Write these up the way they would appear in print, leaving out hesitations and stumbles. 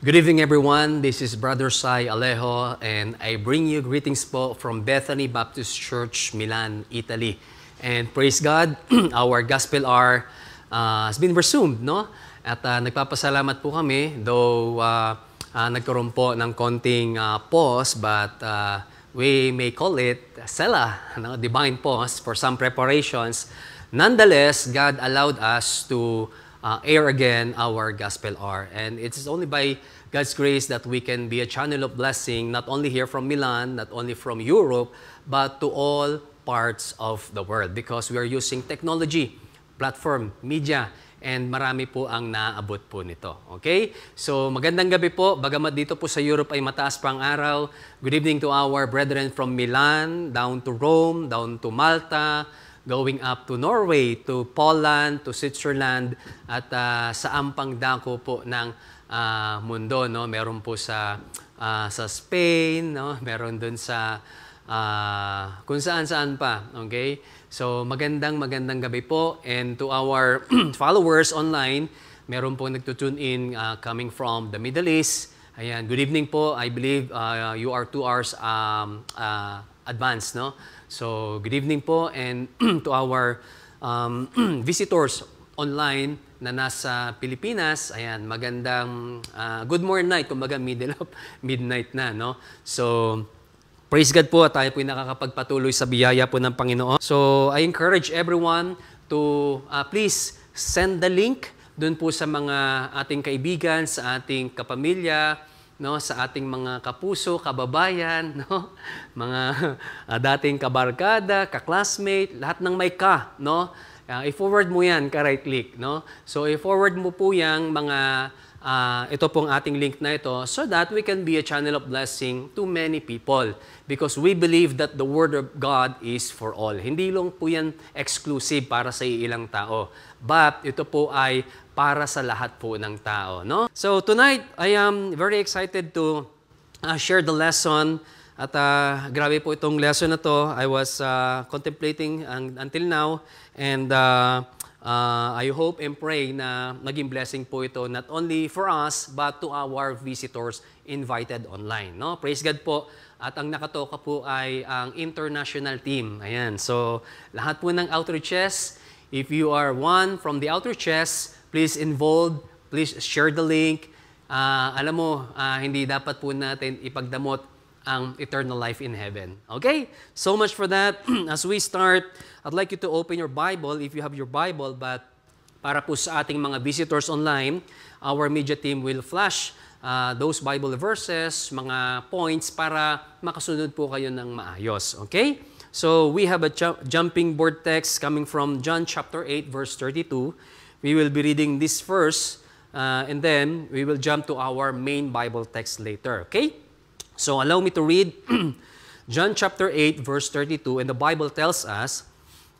Good evening everyone, this is Brother Sai Alejo and I bring you greetings po from Bethany Baptist Church, Milan, Italy. And praise God, our Gospel hour has been resumed, no? At nagpapasalamat po kami, though nagkaroon po ng konting pause, but we may call it Sela, no? Divine pause for some preparations. Nonetheless, God allowed us to air again our Gospel hour. And it's only by God's grace that we can be a channel of blessing, not only here from Milan, not only from Europe, but to all parts of the world. Because we are using technology, platform, media, and marami po ang naabot po nito. Okay? So magandang gabi po. Bagamat dito po sa Europe ay mataas pa ang araw. Good evening to our brethren from Milan, down to Rome, down to Malta, going up to Norway, to Poland, to Switzerland, at sa ampang dako po ng mundo, no? Meron po sa Spain, no? Meron dun sa kung saan-saan pa, okay? So magandang gabi po, and to our followers online, meron po nagtutune in coming from the Middle East. Ayan, good evening po. I believe you are 2 hours advanced, no? So, good evening po, and to our visitors online na nasa Pilipinas, ayan, magandang good morning night, kumbaga middle of midnight na, no? So, praise God po, tayo po nakakapagpatuloy sa biyaya po ng Panginoon. So, I encourage everyone to please send the link dun po sa mga ating kaibigan, sa ating kapamilya, no, sa ating mga kapuso, kababayan, no, mga dating kabarkada, ka-classmate, lahat ng may ka, no, i-forward mo yan, ka-right click, no. So i-forward mo po yang mga ito pong ating link na ito so that we can be a channel of blessing to many people because we believe that the Word of God is for all. Hindi lang po yan exclusive para sa ilang tao, but ito po ay para sa lahat po ng tao, no? So tonight, I am very excited to share the lesson at grabe po itong lesson na to. I was contemplating until now and I hope and pray na naging blessing po ito not only for us but to our visitors invited online, no? Praise God po. At ang nakatoka po ay ang international team. Ayan. So lahat po ng outreaches, if you are one from the outreaches, please involve, please share the link. Alam mo, hindi dapat po natin ipagdamot ang eternal life in heaven. Okay? So much for that. As we start, I'd like you to open your Bible if you have your Bible, but para po sa ating mga visitors online, our media team will flash those Bible verses, mga points para makasunod po kayo ng maayos. Okay? So we have a jumping board text coming from John chapter 8 verse 32. We will be reading this verse and then we will jump to our main Bible text later. Okay? So allow me to read John chapter 8 verse 32, and the Bible tells us,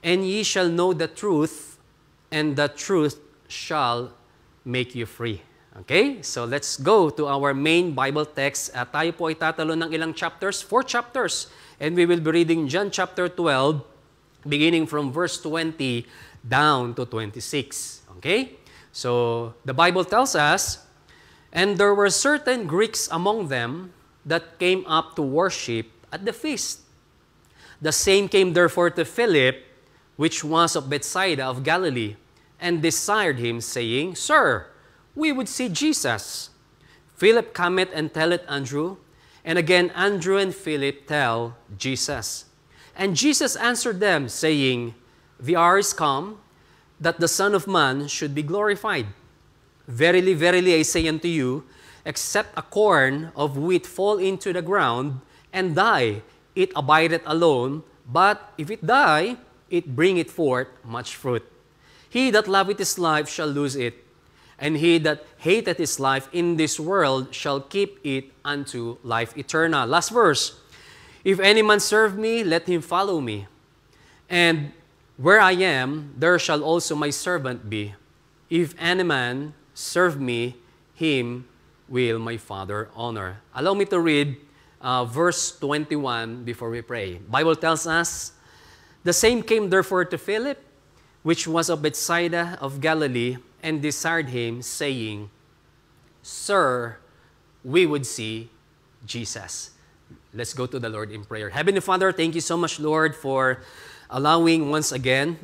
"And ye shall know the truth, and the truth shall make you free." Okay? So let's go to our main Bible text. Tayo po ay tatalo ng ilang chapters, 4 chapters. And we will be reading John chapter 12, beginning from verse 20 down to 26. Okay? So the Bible tells us, "And there were certain Greeks among them that came up to worship at the feast. The same came therefore to Philip, which was of Bethsaida of Galilee, and desired him, saying, Sir, we would see Jesus. Philip cometh and telleth Andrew, and again Andrew and Philip tell Jesus. And Jesus answered them, saying, The hour is come, that the Son of Man should be glorified. Verily, verily, I say unto you, except a corn of wheat fall into the ground and die, it abideth alone, but if it die, it bringeth forth much fruit. He that loveth his life shall lose it, and he that hateth his life in this world shall keep it unto life eternal." Last verse. "If any man serve me, let him follow me. And where I am, there shall also my servant be. If any man serve me, him will my Father honor." Allow me to read verse 21 before we pray. Bible tells us, "The same came therefore to Philip, which was of Bethsaida of Galilee, and desired him, saying, Sir, we would see Jesus. Let's go to the Lord in prayer. Heavenly Father, thank you so much, Lord, for allowing once again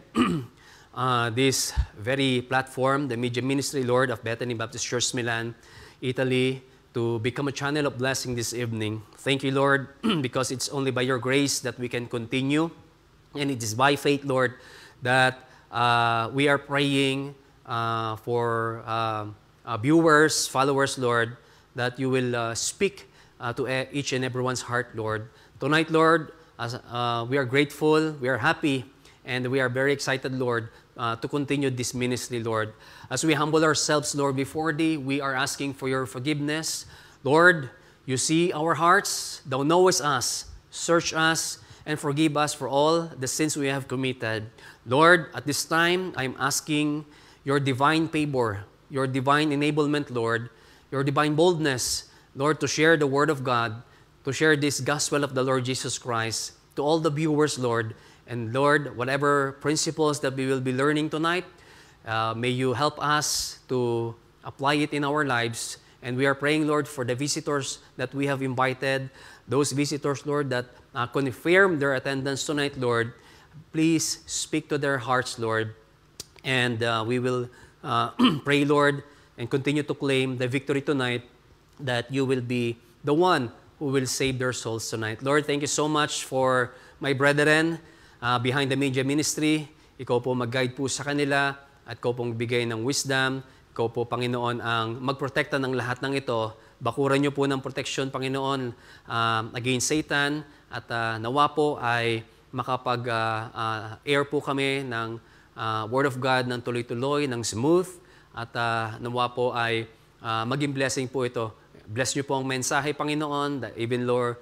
this very platform, the media ministry, Lord, of Bethany Baptist Church, Milan, Italy, to become a channel of blessing this evening. Thank you, Lord, because it's only by your grace that we can continue. And it is by faith, Lord, that we are praying for viewers, followers, Lord, that you will speak to each and everyone's heart, Lord. Tonight, Lord, we are grateful, we are happy, and we are very excited, Lord, to continue this ministry, Lord. As we humble ourselves, Lord, before Thee, we are asking for your forgiveness. Lord, you see our hearts, Thou knowest us, search us, and forgive us for all the sins we have committed. Lord, at this time, I'm asking your divine favor, your divine enablement, Lord, your divine boldness, Lord, to share the Word of God, to share this gospel of the Lord Jesus Christ to all the viewers, Lord. And Lord, whatever principles that we will be learning tonight, may you help us to apply it in our lives. And we are praying, Lord, for the visitors that we have invited, those visitors, Lord, that confirm their attendance tonight, Lord. Please speak to their hearts, Lord. And we will pray, Lord, and continue to claim the victory tonight, that you will be the one who will save their souls tonight. Lord, thank you so much for my brethren behind the media ministry. Ikaw po mag-guide po sa kanila at ikaw pong bigay ng wisdom. Ikaw po, Panginoon, ang magprotekta ng lahat ng ito. Bakuran niyo po ng protection, Panginoon, against Satan. At nawa po ay makapag-air po kami ng Word of God ng tuloy-tuloy, ng smooth. At nawa po ay maging blessing po ito. Bless niyo po ang mensahe, Panginoon, even Lord,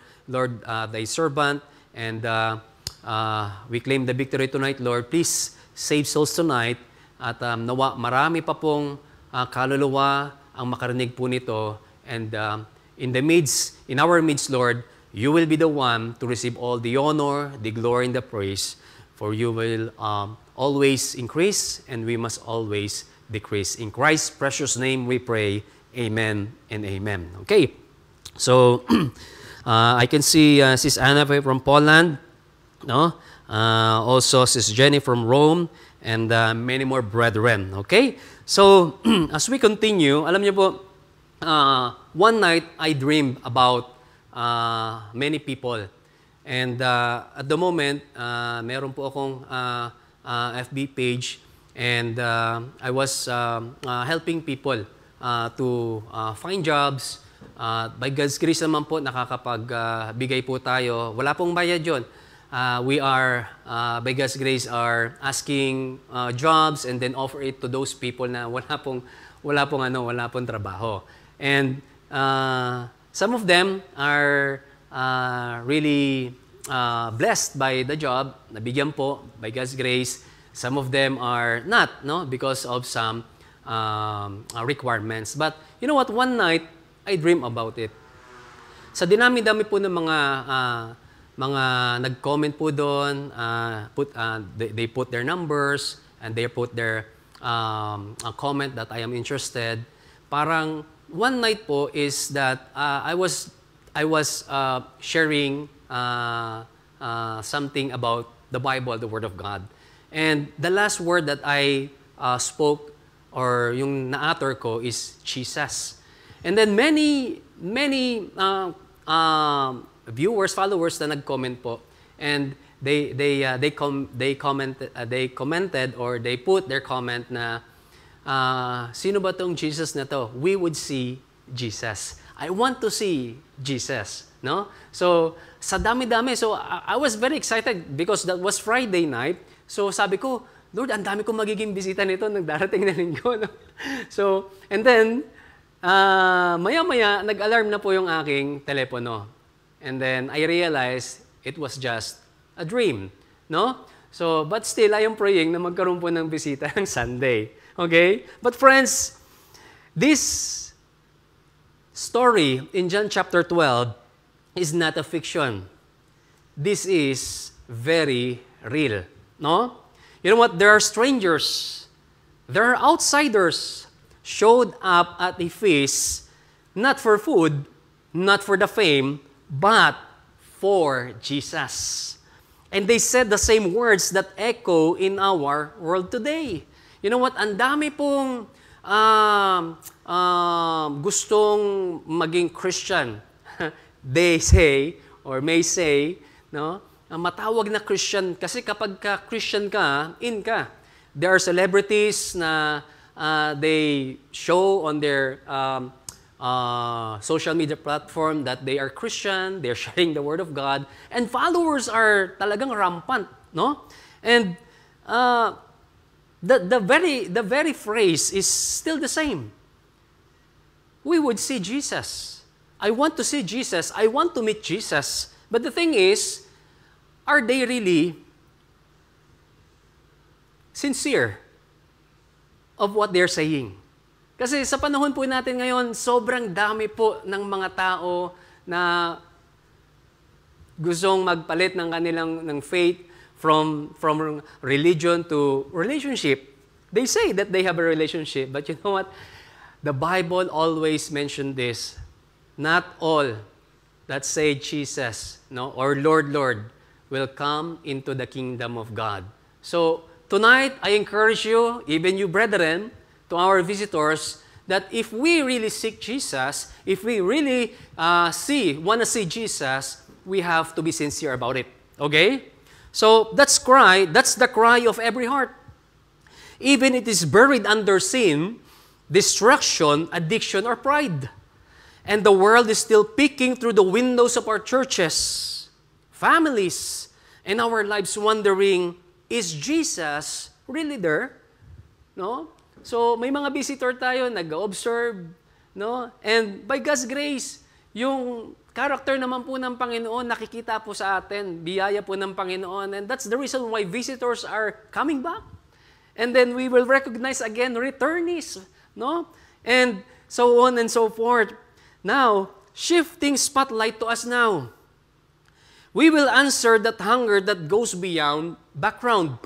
thy servant. And we claim the victory tonight, Lord. Please save souls tonight. At nawa marami pa pong kaluluwa ang makarinig po nito. And in our midst, Lord, you will be the one to receive all the honor, the glory, and the praise. For you will always increase, and we must always decrease. In Christ's precious name we pray. Amen and amen. Okay. So, I can see Sis Anna from Poland. No? Also, Sis Jenny from Rome. And many more brethren. Okay? So, as we continue, alam niyo po, one night I dreamed about many people. And at the moment, meron po akong FB page, and I was helping people to find jobs. By God's grace naman po, nakakapagbigay po tayo. Wala pong bayad yun. We are, by God's grace, are asking jobs and then offer it to those people na wala pong trabaho. And some of them are really blessed by the job, nabigyan po by God's grace. Some of them are not, no, because of some requirements. But you know what? One night, I dream about it. Sa dinami-dami po ng mga nag-comment po doon, they put their numbers and they put their comment that I am interested. Parang one night po is that I was sharing something about the Bible, the Word of God. And the last word that I spoke or yung na-utter ko is Jesus. And then many viewers, followers na nag-comment po, and they commented or they put their comment na sino ba tong Jesus na to? We would see Jesus. I want to see Jesus, no? So sa dami-dami, so I was very excited because that was Friday night. So sabi ko, Lord, ang dami kong magiging bisita nito nang darating na linggo, no? So and then maya-maya nag-alarm na po yung aking telepono. And then I realized it was just a dream, no? So, but still, I am praying na magkaroon po ng bisita ng Sunday. Okay? But friends, this story in John chapter 12 is not a fiction. This is very real, no? You know what? There are strangers, there are outsiders showed up at a feast not for food, not for the fame, but for Jesus. And they said the same words that echo in our world today. You know what? Ang dami pong gustong maging Christian. They say, or may say, no? Matawag na Christian kasi kapag ka Christian ka, in ka. There are celebrities na they show on their social media platform that they are Christian, they're sharing the Word of God, and followers are talagang rampant, no? And the very phrase is still the same. We would see Jesus. I want to see Jesus. I want to meet Jesus. But the thing is, are they really sincere of what they're saying? Kasi sa panahon po natin ngayon, sobrang dami po ng mga tao na gustong magpalit ng kanilang faith from religion to relationship. They say that they have a relationship, but you know what? The Bible always mentioned this. Not all that say Jesus, no, or Lord, Lord, will come into the kingdom of God. So tonight, I encourage you, even you brethren, to our visitors, that if we really seek Jesus, if we really want to see Jesus, we have to be sincere about it. Okay? So that's the cry of every heart. Even it is buried under sin, destruction, addiction, or pride. And the world is still peeking through the windows of our churches, families, and our lives wondering, is Jesus really there? No? So, may mga visitor tayo, nag-observe, no? And by God's grace, yung character naman po ng Panginoon, nakikita po sa atin, biyaya po ng Panginoon, and that's the reason why visitors are coming back. And then we will recognize again returnees, no? And so on and so forth. Now, shifting spotlight to us now. We will answer that hunger that goes beyond background.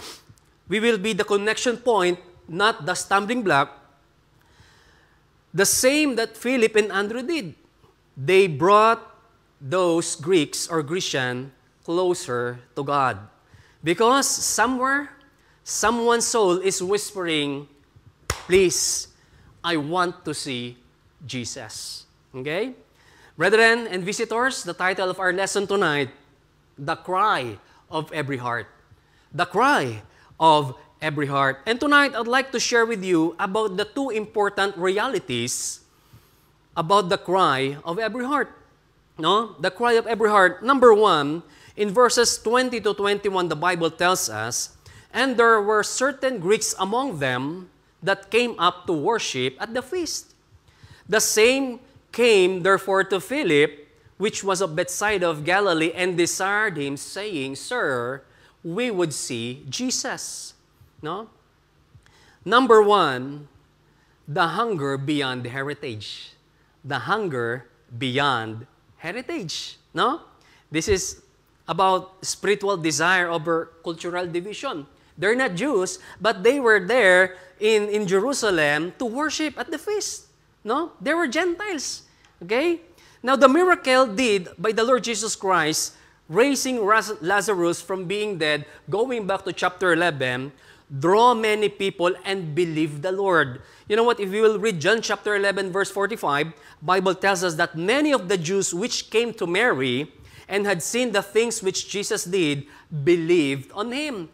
We will be the connection point, not the stumbling block. The same that Philip and Andrew did. They brought those Greeks or Grecian closer to God. Because somewhere, someone's soul is whispering, please, I want to see Jesus. Okay? Brethren and visitors, the title of our lesson tonight, The Cry of Every Heart. The Cry of Every Heart. And tonight, I'd like to share with you about the two important realities about the cry of every heart. No? The cry of every heart. Number one, in verses 20 to 21, the Bible tells us, and there were certain Greeks among them that came up to worship at the feast. The same came therefore to Philip, which was of Bethsaida of Galilee, and desired him, saying, Sir, we would see Jesus. No? Number one, the hunger beyond heritage. The hunger beyond heritage. No? This is about spiritual desire over cultural division. They're not Jews, but they were there in Jerusalem to worship at the feast. No? They were Gentiles. Okay? Now, the miracle did by the Lord Jesus Christ, raising Lazarus from being dead, going back to chapter 11, draw many people and believe the Lord. You know what? If you will read John chapter 11, verse 45, Bible tells us that many of the Jews which came to Mary and had seen the things which Jesus did, believed on Him.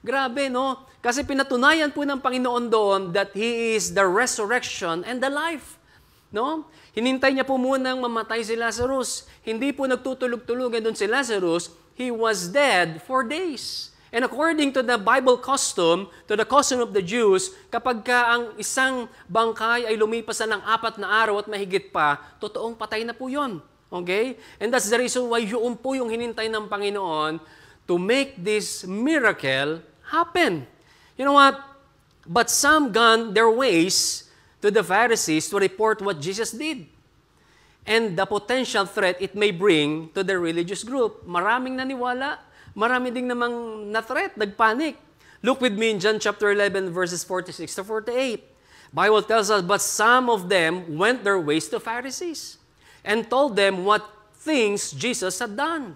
Grabe, no? Kasi pinatunayan po ng Panginoon doon that He is the resurrection and the life. No? Hinintay niya po munang mamatay si Lazarus. Hindi po nagtutulog-tulugan doon si Lazarus. He was dead for days. And according to the Bible custom, to the custom of the Jews, kapag ka ang isang bangkay ay lumipas na ng 4 na araw at mahigit pa, totoong patay na po yun. Okay? And that's the reason why yun po yung hinintay ng Panginoon to make this miracle happen. You know what? But some gone their ways to the Pharisees to report what Jesus did and the potential threat it may bring to the religious group. Maraming naniwala, marami ding namang na-threat, nagpanic. Look with me in John chapter 11, verses 46 to 48. Bible tells us, but some of them went their ways to Pharisees. and told them what things Jesus had done.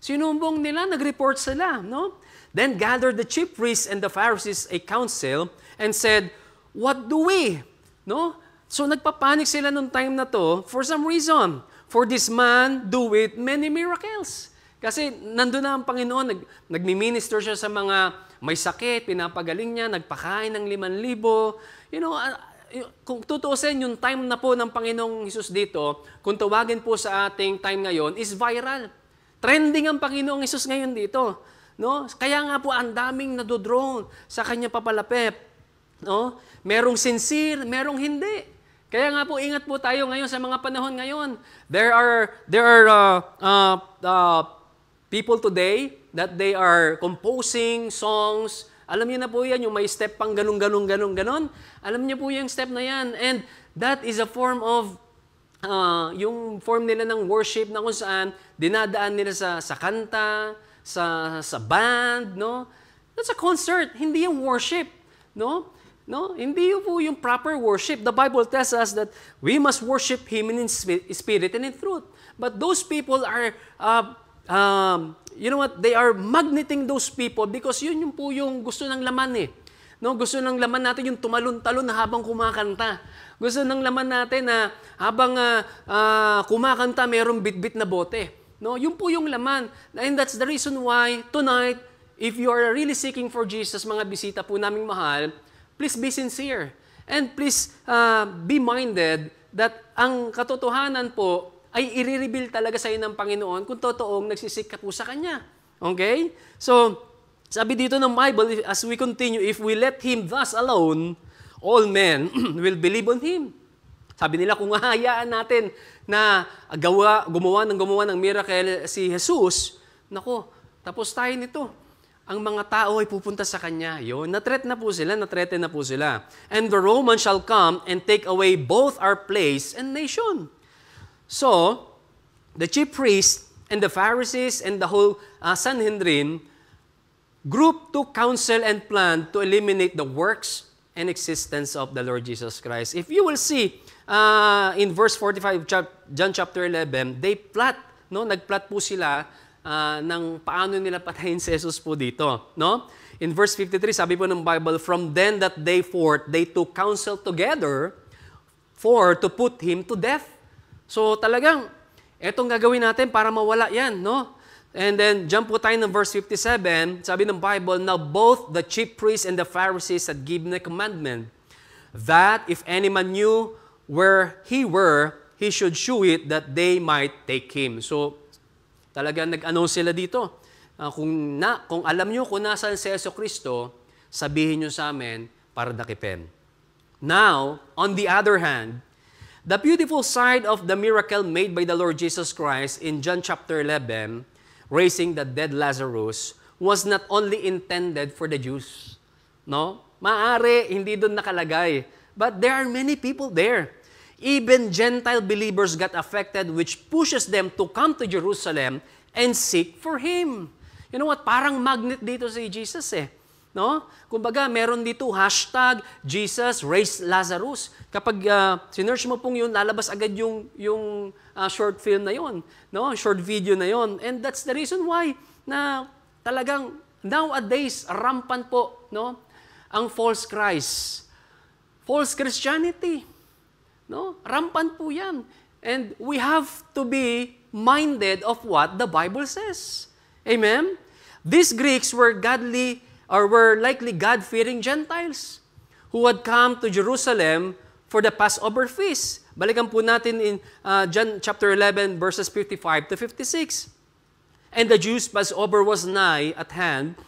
Sinumbong nila, nag-report sila, no? Then gathered the chief priests and the Pharisees a council and said, "What do we?" No? So nagpapanik sila nung time na to for some reason. For this man doeth many miracles. Kasi nandun na ang Panginoon, nagmi-minister siya sa mga may sakit, pinapagaling niya, nagpakain ng 5,000. Kung tutuusin, yung time na po ng Panginoong Hesus dito, kung tawagin po sa ating time ngayon, is viral. Trending ang Panginoong Hesus ngayon dito. No? Kaya nga po, ang daming nadodrone sa kanya papalapit. No? Merong sincere, merong hindi. Kaya nga po, ingat po tayo ngayon sa mga panahon ngayon. There are people today that they are composing songs. Alam niyo na po yan, yung may step pang ganun. Alam niyo po yung step na yan. And that is a form of, yung form nila ng worship na kung saan dinadaan nila sa kanta, sa band, no? That's a concert, hindi yung worship, no? No, hindi po yung proper worship. The Bible tells us that we must worship Him in spirit and in truth. But those people are they are magneting those people because yun yung po yung gusto ng laman eh. No, gusto ng laman natin yung tumalon-talon na habang kumakanta. Gusto ng laman natin na habang kumakanta mayroong bit-bit na bote. No, yun po yung laman. And that's the reason why tonight, if you are really seeking for Jesus, mga bisita po naming mahal, please be sincere. And please be minded that ang katotohanan po ay i-reveal talaga sa iyo ng Panginoon kung totoong nagsisik ka po sa Kanya. Okay? So, sabi dito ng Bible, as we continue, if we let Him thus alone, all men will believe on Him. Sabi nila, kung hahayaan natin na gumawa ng miracle si Jesus, nako, tapos tayo nito. Ang mga tao ay pupunta sa Kanya. Yun, na-threaten na po sila. And the Romans shall come and take away both our place and nation. So, the chief priests and the Pharisees and the whole Sanhedrin group took counsel and planned to eliminate the works and existence of the Lord Jesus Christ. If you will see in verse 45, John chapter 11, they plot, no? Nagplot po sila ng paano nila patayin si Jesus po dito, no? In verse 53, sabi po ng Bible, from then that day forth, they took counsel together to put Him to death. So talagang, etong gagawin natin para mawala yan, no? And then, jump po tayo ng verse 57, sabi ng Bible, now both the chief priests and the Pharisees had given a commandment that if any man knew where he were, he should shew it that they might take him. So, talagang nag-announce sila dito. Kung alam nyo kung nasaan si Jesucristo, sabihin nyo sa amin para dakipin. Now, on the other hand, the beautiful side of the miracle made by the Lord Jesus Christ in John chapter 11, raising the dead Lazarus, was not only intended for the Jews. No? Maaari, hindi doon nakalagay. But there are many people there. Even Gentile believers got affected, which pushes them to come to Jerusalem and seek for Him. You know what? Parang magnet dito si Jesus eh. No? Kumbaga, meron dito hashtag Jesus raised Lazarus. Kapag sinearch mo pong yun, lalabas agad yung short film na yun, no? Short video na yun. And that's the reason why na talagang nowadays rampant po, no? Ang false Christ. False Christianity. No? Rampant po yan. And we have to be minded of what the Bible says. Amen? These Greeks were were likely God-fearing Gentiles who had come to Jerusalem for the Passover feast. Balikan po natin in John chapter 11 verses 55 to 56. And the Jews' Passover was nigh at hand,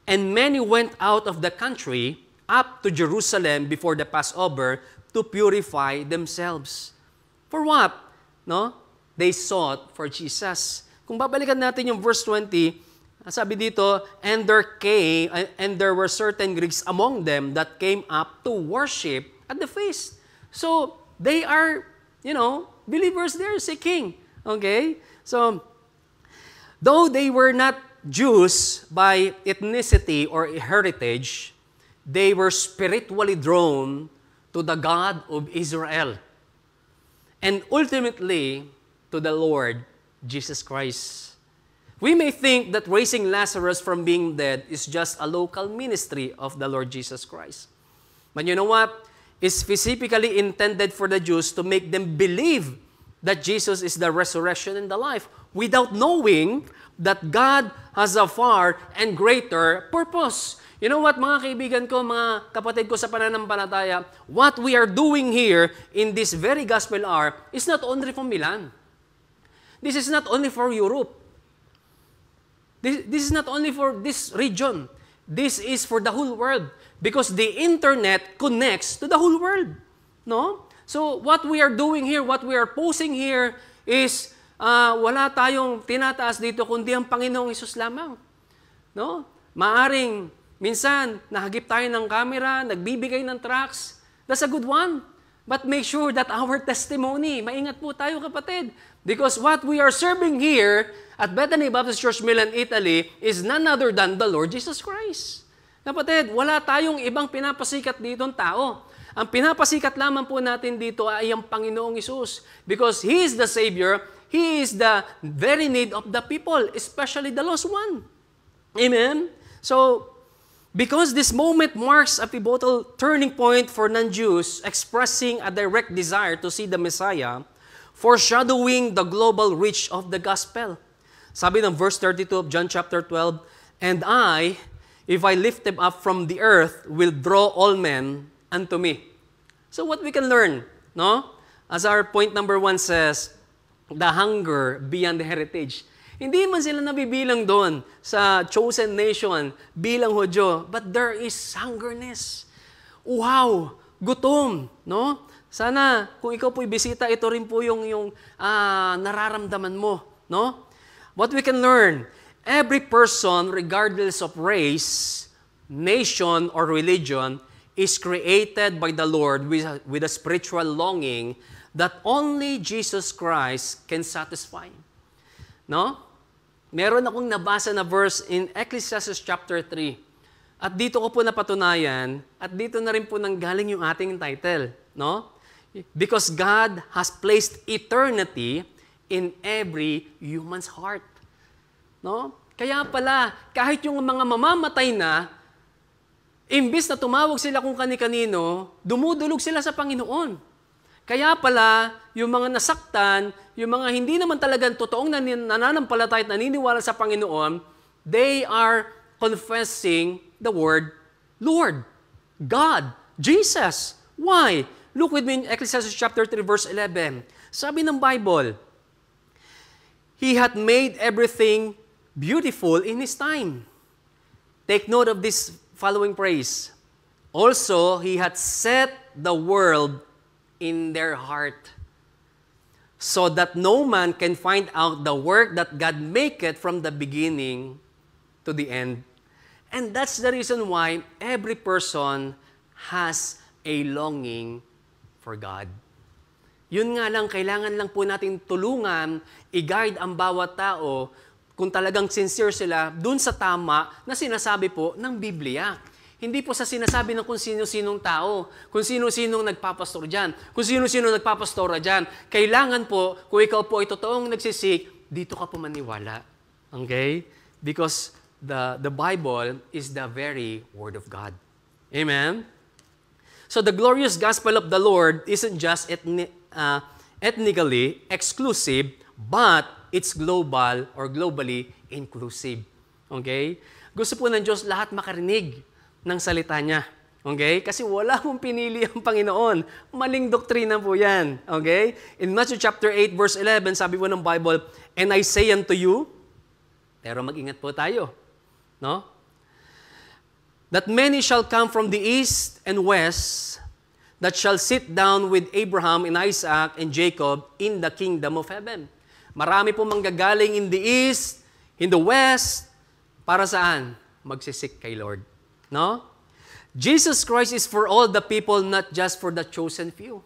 and many went out of the country up to Jerusalem before the Passover to purify themselves. For what? No? They sought for Jesus. Kung babalikan natin yung verse 20, sabi dito, and there were certain Greeks among them that came up to worship at the feast. So, they are, believers there seeking. Okay? So, though they were not Jews by ethnicity or heritage, they were spiritually drawn to the God of Israel. and ultimately to the Lord Jesus Christ. We may think that raising Lazarus from being dead is just a local ministry of the Lord Jesus Christ. But you know what? It's specifically intended for the Jews to make them believe that Jesus is the resurrection and the life without knowing that God has a far and greater purpose. You know what, mga kaibigan ko, mga kapatid ko sa pananampalataya, what we are doing here in this very gospel hour is not only for Milan. This is not only for Europe. This is not only for this region. This is for the whole world because the internet connects to the whole world. No? So what we are doing here, what we are posing here is wala tayong tinataas dito kundi ang Panginoong Hesus lamang. No? Maaring minsan nahagip tayo ng camera, nagbibigay ng tracts. That's a good one. But make sure that our testimony, maingat po tayo kapatid. Because what we are serving here at Bethany Baptist Church, Milan, Italy, is none other than the Lord Jesus Christ. Kapatid, wala tayong ibang pinapasikat dito ng tao. Ang pinapasikat lamang po natin dito ay ang Panginoong Hesus. Because He is the Savior, He is the very need of the people, especially the lost one. Amen? So, because this moment marks a pivotal turning point for non-Jews expressing a direct desire to see the Messiah, foreshadowing the global reach of the gospel. Sabi ng verse 32 of John chapter 12, "And I, if I lift them up from the earth, will draw all men unto me." So what we can learn, no? As our point number 1 says, the hunger beyond the heritage. Hindi man sila nabibilang doon sa chosen nation bilang Hudyo, but there is hungerness. Uhaw, gutom, no? Sana kung ikaw po'y bisita, ito rin po yung nararamdaman mo, no? What we can learn, every person, regardless of race, nation, or religion, is created by the Lord with a spiritual longing that only Jesus Christ can satisfy. No? Meron akong nabasa na verse in Ecclesiastes chapter 3. At dito ko po napatunayan, at dito na rin po nanggaling yung ating title. No? Because God has placed eternity in every human's heart. No? Kaya pala, kahit yung mga mamamatay na, imbis na tumawag sila kung kani-kanino, dumudulog sila sa Panginoon. Kaya pala, yung mga nasaktan, yung mga hindi naman talagang totoong nananampalataya at naniniwala sa Panginoon, they are confessing the word Lord, God, Jesus. Why? Look with me in Ecclesiastes chapter 3, verse 11. Sabi ng Bible, He hath made everything beautiful in His time. Take note of this following phrase. Also, He hath set the world in their heart, so that no man can find out the work that God maketh from the beginning to the end. And that's the reason why every person has a longing for God. Yun nga lang, kailangan lang po natin tulungan, i-guide ang bawat tao kung talagang sincere sila dun sa tama na sinasabi po ng Biblia. Hindi po sa sinasabi ng kung sino-sinong tao, kung sino-sinong nagpapastor dyan, kung sino-sino nagpapastora dyan. Kailangan po, kung ikaw po ay totoong nagsisik, dito ka po maniwala. Okay? Because the Bible is the very Word of God. Amen? So the glorious gospel of the Lord isn't just ethnically exclusive, but it's global or globally inclusive. Okay? Gusto po ng Diyos lahat makarinig ng salita niya. Okay? Kasi wala mong pinili ang Panginoon. Maling doktrina po yan. Okay? In Matthew chapter 8, verse 11, sabi po ng Bible, "And I say unto you," pero mag-ingat po tayo, no? "That many shall come from the east and west, that shall sit down with Abraham and Isaac and Jacob in the kingdom of heaven." Marami po manggagaling in the east, in the west, para saan? Magsisik kay Lord. No? Jesus Christ is for all the people, not just for the chosen few.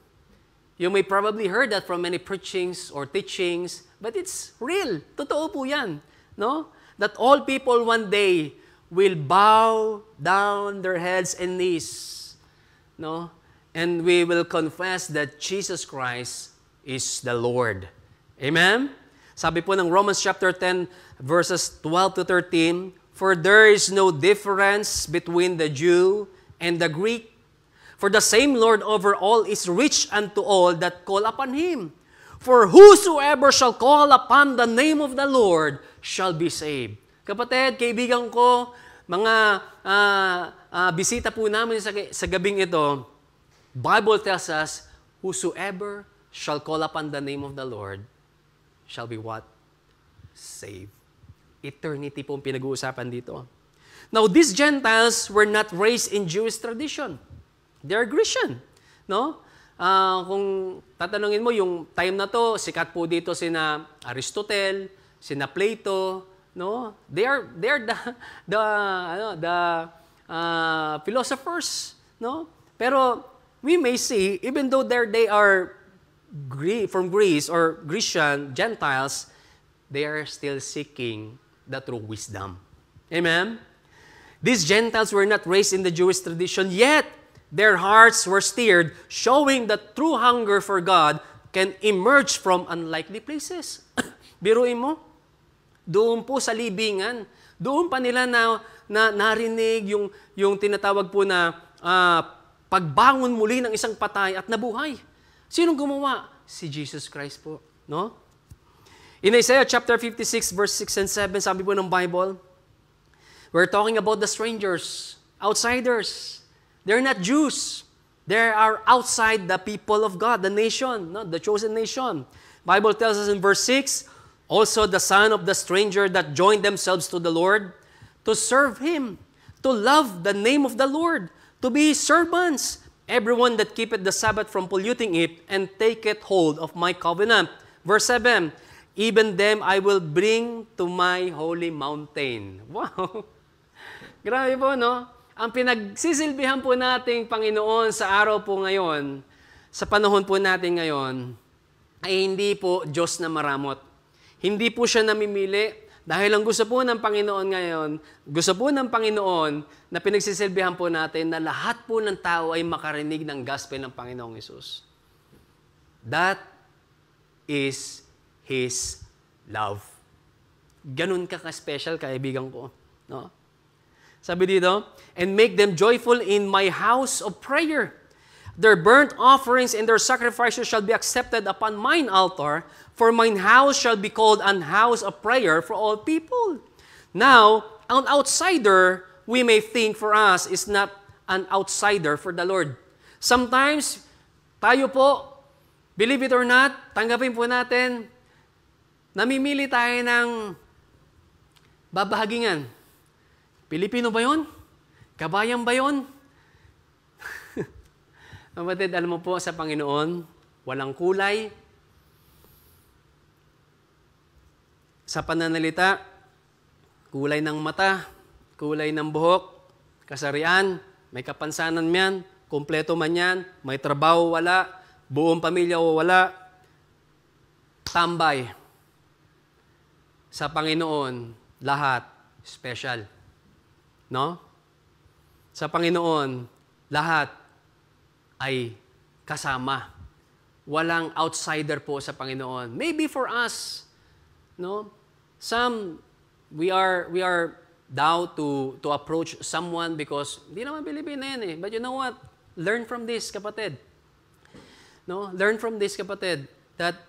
You may probably heard that from many preachings or teachings, but it's real. Totoo po yan. No? That all people one day will bow down their heads and knees. No? And we will confess that Jesus Christ is the Lord. Amen? Sabi po ng Romans chapter 10, verses 12 to 13, "For there is no difference between the Jew and the Greek, for the same Lord over all is rich unto all that call upon Him. For whosoever shall call upon the name of the Lord shall be saved." Kapatid, kaibigan ko, mga bisita po namin sa gabing ito, Bible tells us, whosoever shall call upon the name of the Lord shall be what? Saved. Eternity po ang pinag-uusapan dito. Now, these Gentiles were not raised in Jewish tradition. They are Grecian. No? Kung tatanungin mo, yung time na to, sikat po dito sina Aristotle, sina Plato, no? They are the philosophers, no? Pero we may see, even though they are from Greece or Grecian Gentiles, they are still seeking the true wisdom. Amen? These Gentiles were not raised in the Jewish tradition, yet their hearts were stirred, showing that true hunger for God can emerge from unlikely places. Biruin mo, doon po sa libingan, doon pa nila narinig yung tinatawag po na pagbangon muli ng isang patay at nabuhay. Sinong gumawa? Si Jesus Christ po. No? In Isaiah chapter 56, verse 6 and 7, sabi po ng Bible, we're talking about the strangers, outsiders. They're not Jews. They are outside the people of God, the nation, no? The chosen nation. Bible tells us in verse 6, "Also the son of the stranger that joined themselves to the Lord, to serve Him, to love the name of the Lord, to be His servants, everyone that keepeth the Sabbath from polluting it, and taketh hold of my covenant." Verse 7, "Even them I will bring to my holy mountain." Wow! Grabe po, no? Ang pinagsisilbihan po nating Panginoon sa araw po ngayon, sa panahon po natin ngayon, ay hindi po Diyos na maramot. Hindi po siya namimili. Dahil ang gusto po ng Panginoon ngayon, gusto po ng Panginoon na pinagsisilbihan po natin na lahat po ng tao ay makarinig ng gospel ng Panginoong Hesus. That is His love. Ganun ka-special, kaibigan ko. No? Sabi dito, "And make them joyful in my house of prayer. Their burnt offerings and their sacrifices shall be accepted upon mine altar, for mine house shall be called an house of prayer for all people." Now, an outsider, we may think for us, is not an outsider for the Lord. Sometimes, tayo po, believe it or not, tanggapin po natin, namimili tayo ng babahagingan. Pilipino ba yun? Kabayan ba yun? Kapatid, alam mo po, sa Panginoon, walang kulay. Sa pananalita, kulay ng mata, kulay ng buhok, kasarian, may kapansanan yan, kumpleto man yan, may trabaho wala, buong pamilya o wala, tambay. Sa Panginoon, lahat special. No? Sa Panginoon, lahat ay kasama. Walang outsider po sa Panginoon. Maybe for us, no? Some we are down to approach someone because hindi naman Pilipino yan eh. But you know what? Learn from this, kapatid. No? Learn from this, kapatid, that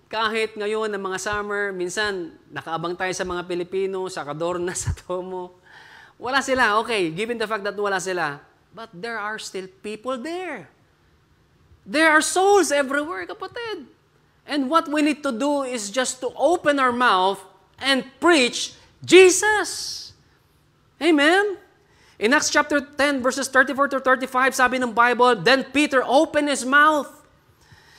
kahit ngayon ng mga summer, minsan nakaabang tayo sa mga Pilipino, sa Cadorna, sa Tomo. Wala sila, okay, given the fact that wala sila. But there are still people there. There are souls everywhere, kapatid. And what we need to do is just to open our mouth and preach Jesus. Amen? In Acts chapter 10, verses 34 to 35, sabi ng Bible, "Then Peter opened his mouth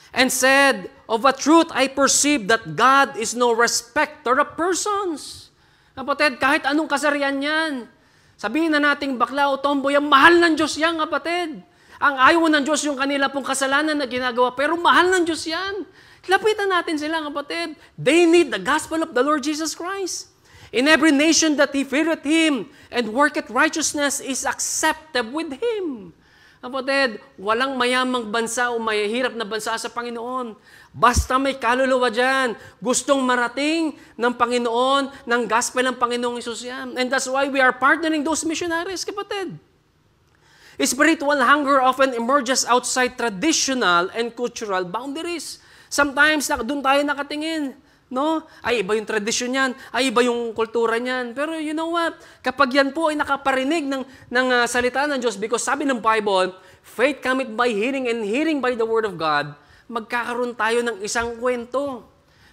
and said, Of a truth I perceive that God is no respecter of persons." Kapatid, kahit anong kasarian yan, sabihin na nating bakla o tomboy, ang mahal ng Diyos yan, kapatid. Ang ayaw ng Diyos yung kanila pong kasalanan na ginagawa, pero mahal ng Diyos yan. Lapitan natin sila, kapatid. They need the gospel of the Lord Jesus Christ. "In every nation that he feareth him and worketh righteousness is accepted with him." Kapatid, walang mayamang bansa o mahihirap na bansa sa Panginoon. Basta may kaluluwa dyan, gustong marating ng Panginoon, ng gospel ng Panginoong Hesus yan. And that's why we are partnering those missionaries, kapatid. Spiritual hunger often emerges outside traditional and cultural boundaries. Sometimes, doon tayo nakatingin. No? Ay, iba yung tradisyon yan. Ay, iba yung kultura niyan. Pero you know what? Kapag yan po ay nakaparinig ng salita ng Diyos, because sabi ng Bible, faith cometh by hearing and hearing by the Word of God, magkakaroon tayo ng isang kwento.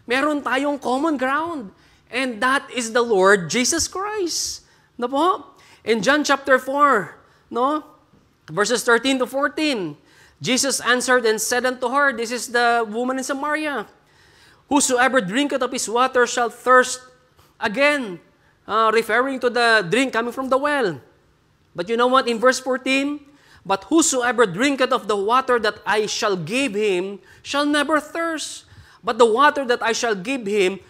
Meron tayong common ground. And that is the Lord Jesus Christ. No po? In John chapter 4, no? Verses 13 to 14, Jesus answered and said unto her, this is the woman in Samaria, whosoever drinketh of his water shall thirst again, referring to the drink coming from the well. But you know what? In verse 14, but whosoever drinketh of the water that I shall give him shall never thirst. But the water that I shall give him,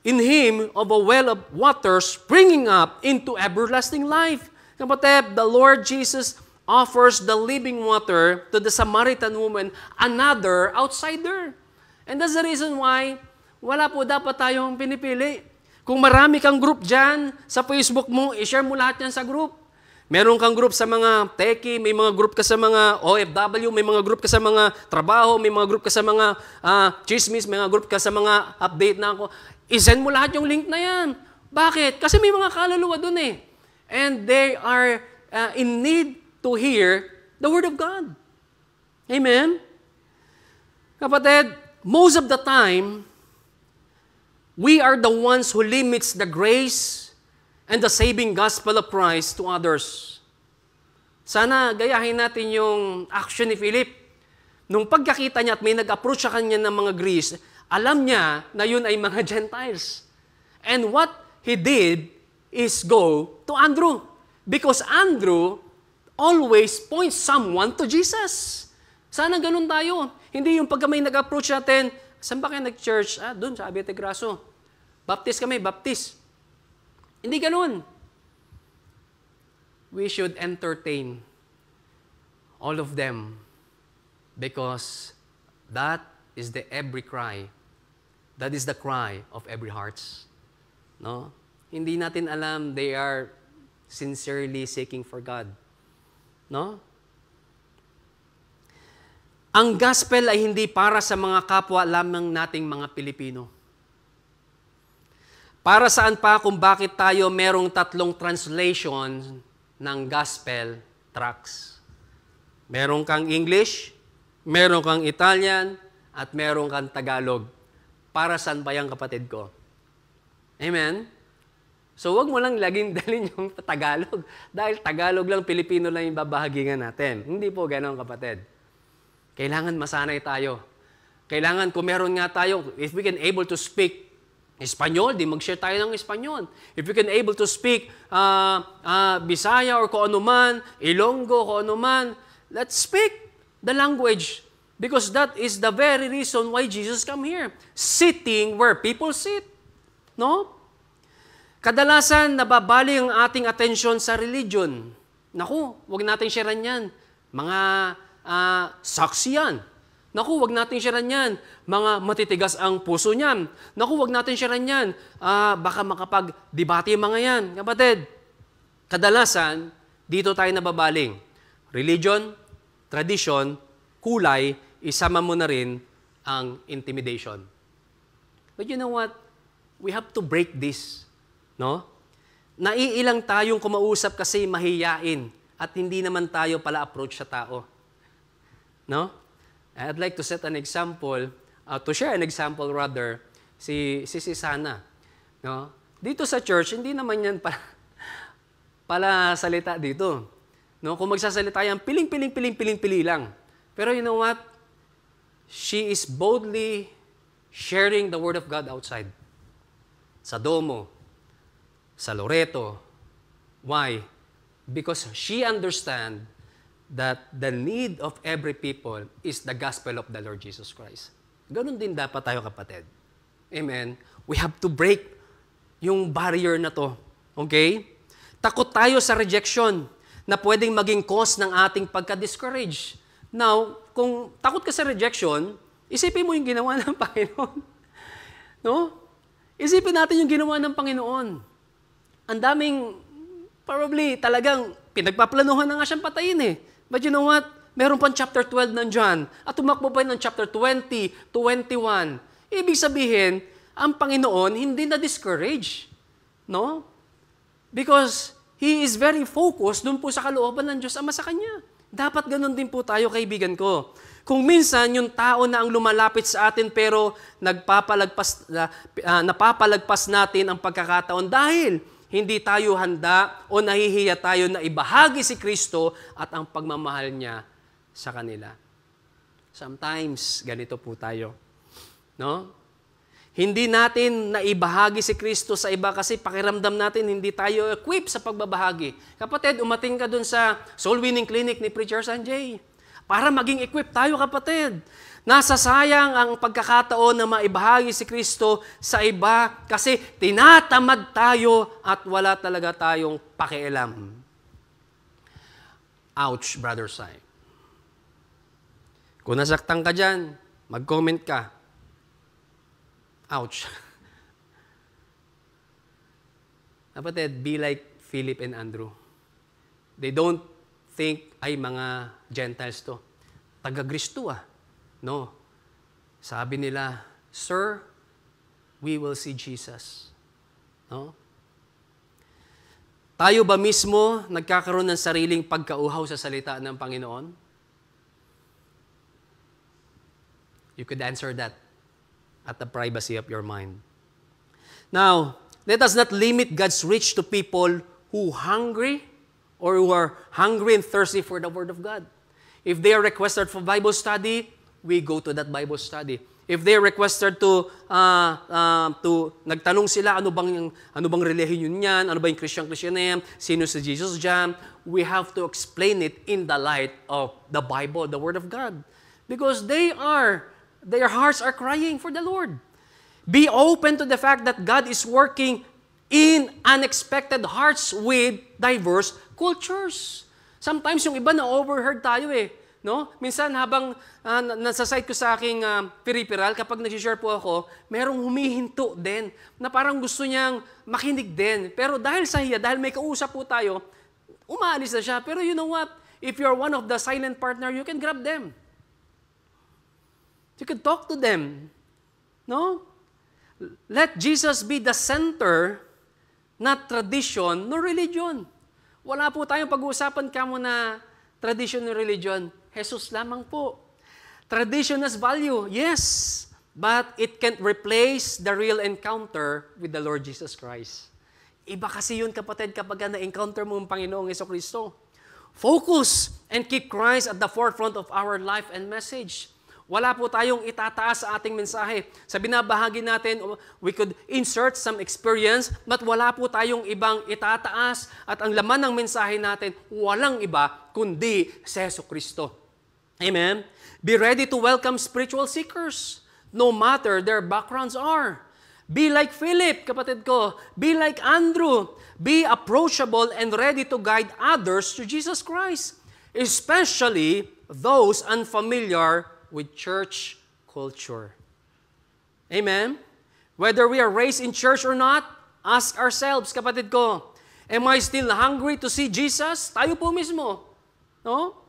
in him of a well of water springing up into everlasting life. Kapatid, the Lord Jesus offers the living water to the Samaritan woman, another outsider. And that's the reason why wala po dapat tayong pinipili. Kung marami kang group dyan sa Facebook mo, i-share mo lahat yan sa group. Meron kang group sa mga techie, may mga group ka sa mga OFW, may mga group ka sa mga trabaho, may mga group ka sa mga chismis, may mga group ka sa mga update na ako. I-send mo lahat yung link na yan. Bakit? Kasi may mga kaluluwa dun eh. And they are in need to hear the Word of God. Amen? Kapatid, most of the time, we are the ones who limits the grace and the saving gospel of Christ to others. Sana gayahin natin yung action ni Philip. Nung pagkakita niya at may nag-approach sa kanya ng mga Greece, alam niya na yun ay mga Gentiles. And what he did is go to Andrew. Because Andrew always points someone to Jesus. Sana ganun tayo. Hindi yung pagka may nag-approach natin, saan ba kayo nag-church? Doon sa Abete Graso. Baptist kami, baptist. Hindi ganun. We should entertain all of them because that is the every cry. That is the cry of every hearts. No? Hindi natin alam they are sincerely seeking for God. No? Ang gospel ay hindi para sa mga kapwa lamang nating mga Pilipino. Para saan pa kung bakit tayo merong 3 translation ng gospel tracts? Meron kang English, meron kang Italian, at meron kang Tagalog. Para saan pa yan, kapatid ko? Amen? So, wag mo lang laging dalhin yung Tagalog. Dahil Tagalog lang, Pilipino lang yung babahagingan natin. Hindi po ganon, kapatid. Kailangan masanay tayo. Kailangan kung meron nga tayo, if we can able to speak Espanyol, di mag-share tayo ng Espanyol. If we can able to speak Bisaya or kung ano man, Ilonggo, kung ano man, let's speak the language. Because that is the very reason why Jesus come here. Sitting where people sit. No? Kadalasan, nababali ang ating atensyon sa religion. Naku, wag natin sharean yan. Mga saksi yan. Naku, wag natin sharean yan. Mga matitigas ang puso niyan. Naku, wag natin sharean yan. Baka makapag-debate yung mga yan. Kapatid, kadalasan, dito tayo nababaling. Religion, tradition, kulay, isama mo na rin ang intimidation. But you know what? We have to break this. No? Naiilang tayong kumausap kasi mahiyain at hindi naman tayo pala approach sa tao. No? I'd like to set an example, to share an example rather, si Sana. No? Dito sa church, hindi naman yan pala salita dito. No? Kung magsasalita yan, piling lang. Pero you know what? She is boldly sharing the Word of God outside. Sa Domo, sa Loreto. Why? Because she understands that the need of every people is the gospel of the Lord Jesus Christ. Ganun din dapat tayo, kapatid. Amen? We have to break yung barrier na to. Okay? Takot tayo sa rejection. na pwedeng maging cause ng ating pagka-discourage. Now, kung takot ka sa rejection, isipin mo yung ginawa ng Panginoon. No? Isipin natin yung ginawa ng Panginoon. Ang daming, probably, talagang pinagpaplanuhan na nga siyang patayin eh. But you know what? Meron pang chapter 12 nandyan. At tumakbo pa ng chapter 20, 21. Ibig sabihin, ang Panginoon hindi na-discourage. No? Because He is very focused dun po sa kalooban ng Diyos Ama sa Kanya. Dapat ganun din po tayo, kaibigan ko. Kung minsan, yung tao na ang lumalapit sa atin pero napapalagpas natin ang pagkakataon dahil hindi tayo handa o nahihiya tayo na ibahagi si Kristo at ang pagmamahal niya sa kanila. Sometimes, ganito po tayo. No? Hindi natin naibahagi si Kristo sa iba kasi pakiramdam natin hindi tayo equipped sa pagbabahagi. Kapatid, umating ka dun sa Soul Winning Clinic ni Preacher Sanjay. Para maging equipped tayo, kapatid. Nasasayang ang pagkakataon na maibahagi si Kristo sa iba kasi tinatamad tayo at wala talaga tayong pakialam. Ouch, Brother Sai. Kung nasaktan ka dyan, mag-comment ka. Ouch. Kapatid, be like Philip and Andrew. They don't think, ay mga Gentiles to. Taga-Greece to ah. No. Sabi nila, Sir, we will see Jesus. No? Tayo ba mismo nagkakaroon ng sariling pagkauhaw sa salita ng Panginoon? You could answer that at the privacy of your mind. Now, let us not limit God's reach to people who hungry or who are hungry and thirsty for the Word of God. If they are requested for Bible study, we go to that Bible study. If they are requested to nagtanong sila, ano bang relihiyon niyan, ano ba yung Christian na yan, sino si Jesus dyan, we have to explain it in the light of the Bible, the Word of God. Because their hearts are crying for the Lord. Be open to the fact that God is working in unexpected hearts with diverse cultures. Sometimes yung iba na-overheard tayo eh. No? Minsan habang nasa site ko sa aking peripheral, kapag nag-share po ako, merong humihinto din na parang gusto niyang makinig din. Pero dahil sa hiya, dahil may kausap po tayo, umaalis na siya. Pero you know what? If you're one of the silent partner, you can grab them. You can talk to them. No? Let Jesus be the center, not tradition, no religion. Wala po tayong pag-uusapan kamo na tradition no religion. Jesus lamang po. Tradition has value, yes, but it can't replace the real encounter with the Lord Jesus Christ. Iba kasi yun, kapatid, kapag na-encounter mo ang Panginoong Jesucristo. Focus and keep Christ at the forefront of our life and message. Wala po tayong itataas sa ating mensahe. Sa binabahagi natin, we could insert some experience, but wala po tayong ibang itataas. At ang laman ng mensahe natin, walang iba kundi si Jesucristo. Amen? Be ready to welcome spiritual seekers, no matter their backgrounds are. Be like Philip, kapatid ko. Be like Andrew. Be approachable and ready to guide others to Jesus Christ, especially those unfamiliar with church culture. Amen? Whether we are raised in church or not, ask ourselves, kapatid ko, am I still hungry to see Jesus? Tayo po mismo. No?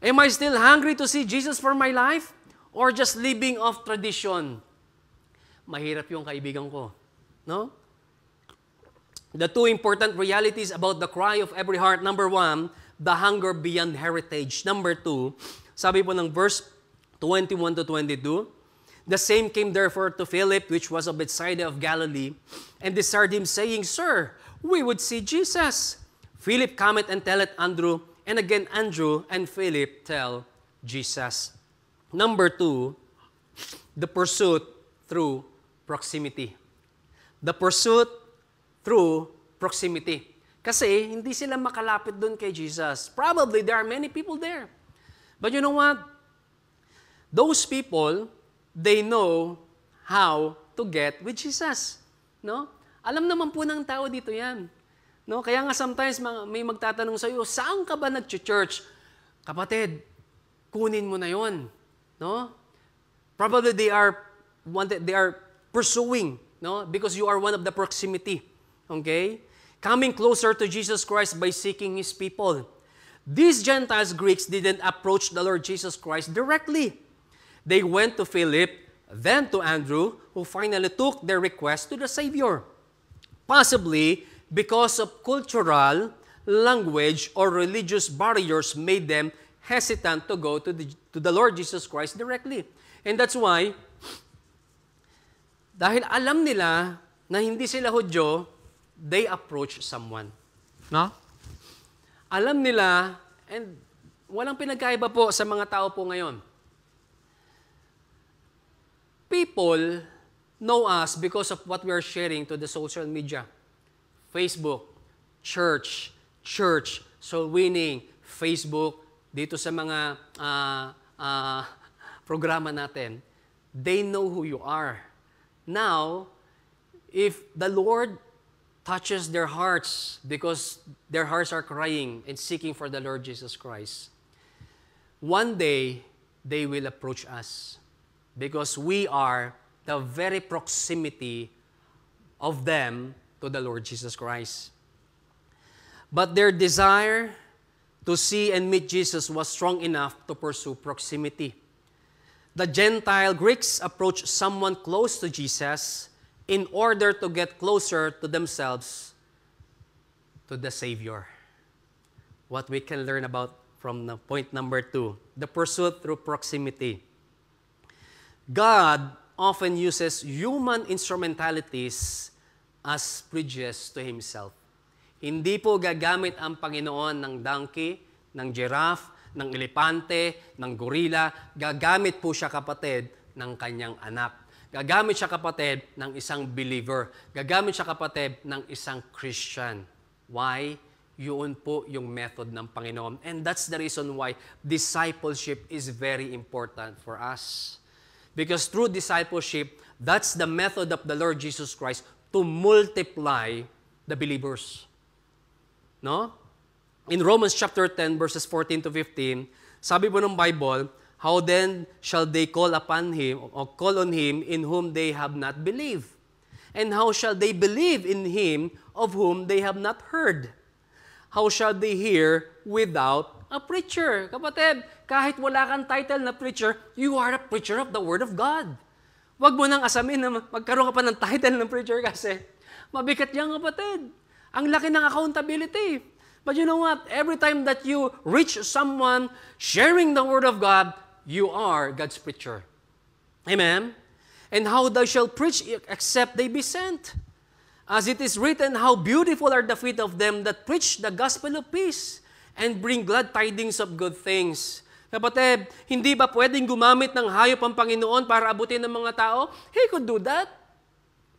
Am I still hungry to see Jesus for my life? Or just living off tradition? Mahirap yung kaibigan ko. No? The two important realities about the cry of every heart. Number one, the hunger beyond heritage. Number two, sabi po ng verse 21 to 22, the same came therefore to Philip, which was of Bethsaida of Galilee, and desired him, saying, Sir, we would see Jesus. Philip cometh and telleth Andrew, and again Andrew and Philip tell Jesus. Number two, the pursuit through proximity. The pursuit through proximity. Kasi hindi sila makalapit doon kay Jesus. Probably there are many people there. But you know what? Those people, they know how to get with Jesus. No? Alam naman po ng tao dito yan. No? Kaya nga sometimes may magtatanong sa iyo, saan ka ba nag-church? Kapatid, kunin mo na yon, no? Probably they are pursuing, no? Because you are one of the proximity. Okay? Coming closer to Jesus Christ by seeking His people. These Gentiles Greeks didn't approach the Lord Jesus Christ directly. They went to Philip, then to Andrew, who finally took their request to the Savior. Possibly because of cultural, language, or religious barriers made them hesitant to go to the Lord Jesus Christ directly. And that's why, dahil alam nila na hindi sila Hudyo, they approach someone. No? Alam nila, and walang pinagkaiba po sa mga tao po ngayon. People know us because of what we are sharing to the social media. Facebook, church, soul winning, Facebook, dito sa mga programa natin. They know who you are. Now, if the Lord touches their hearts because their hearts are crying and seeking for the Lord Jesus Christ, one day they will approach us because we are the very proximity of them to the Lord Jesus Christ. But their desire to see and meet Jesus was strong enough to pursue proximity. The Gentile Greeks approached someone close to Jesus in order to get closer to themselves, to the Savior. What we can learn about from the point number 2, the pursuit through proximity. God often uses human instrumentalities as bridges to Himself. Hindi po gagamit ang Panginoon ng donkey, ng giraffe, ng elepante, ng gorilla. Gagamit po siya, kapatid, ng kanyang anak. Gagamit siya, kapatid, ng isang believer. Gagamit siya, kapatid, ng isang Christian. Why? Yun po yung method ng Panginoon. And that's the reason why discipleship is very important for us. Because through discipleship, that's the method of the Lord Jesus Christ to multiply the believers. No? In Romans chapter 10, verses 14 to 15, sabi po ng Bible, how then shall they call upon Him, or call on Him in whom they have not believed? And how shall they believe in Him of whom they have not heard? How shall they hear without a preacher? Kapatid, kahit wala kang title na preacher, you are a preacher of the Word of God. Huwag mo nang asamin na magkaroon ka pa ng title ng preacher kasi mabigat yan, kapatid. Ang laki ng accountability. But you know what? Every time that you reach someone sharing the Word of God, you are God's preacher. Amen? And how thou shalt preach except they be sent? As it is written, how beautiful are the feet of them that preach the gospel of peace and bring glad tidings of good things. Kapatid, hindi ba pwedeng gumamit ng hayop ang Panginoon para abutin ng mga tao? He could do that.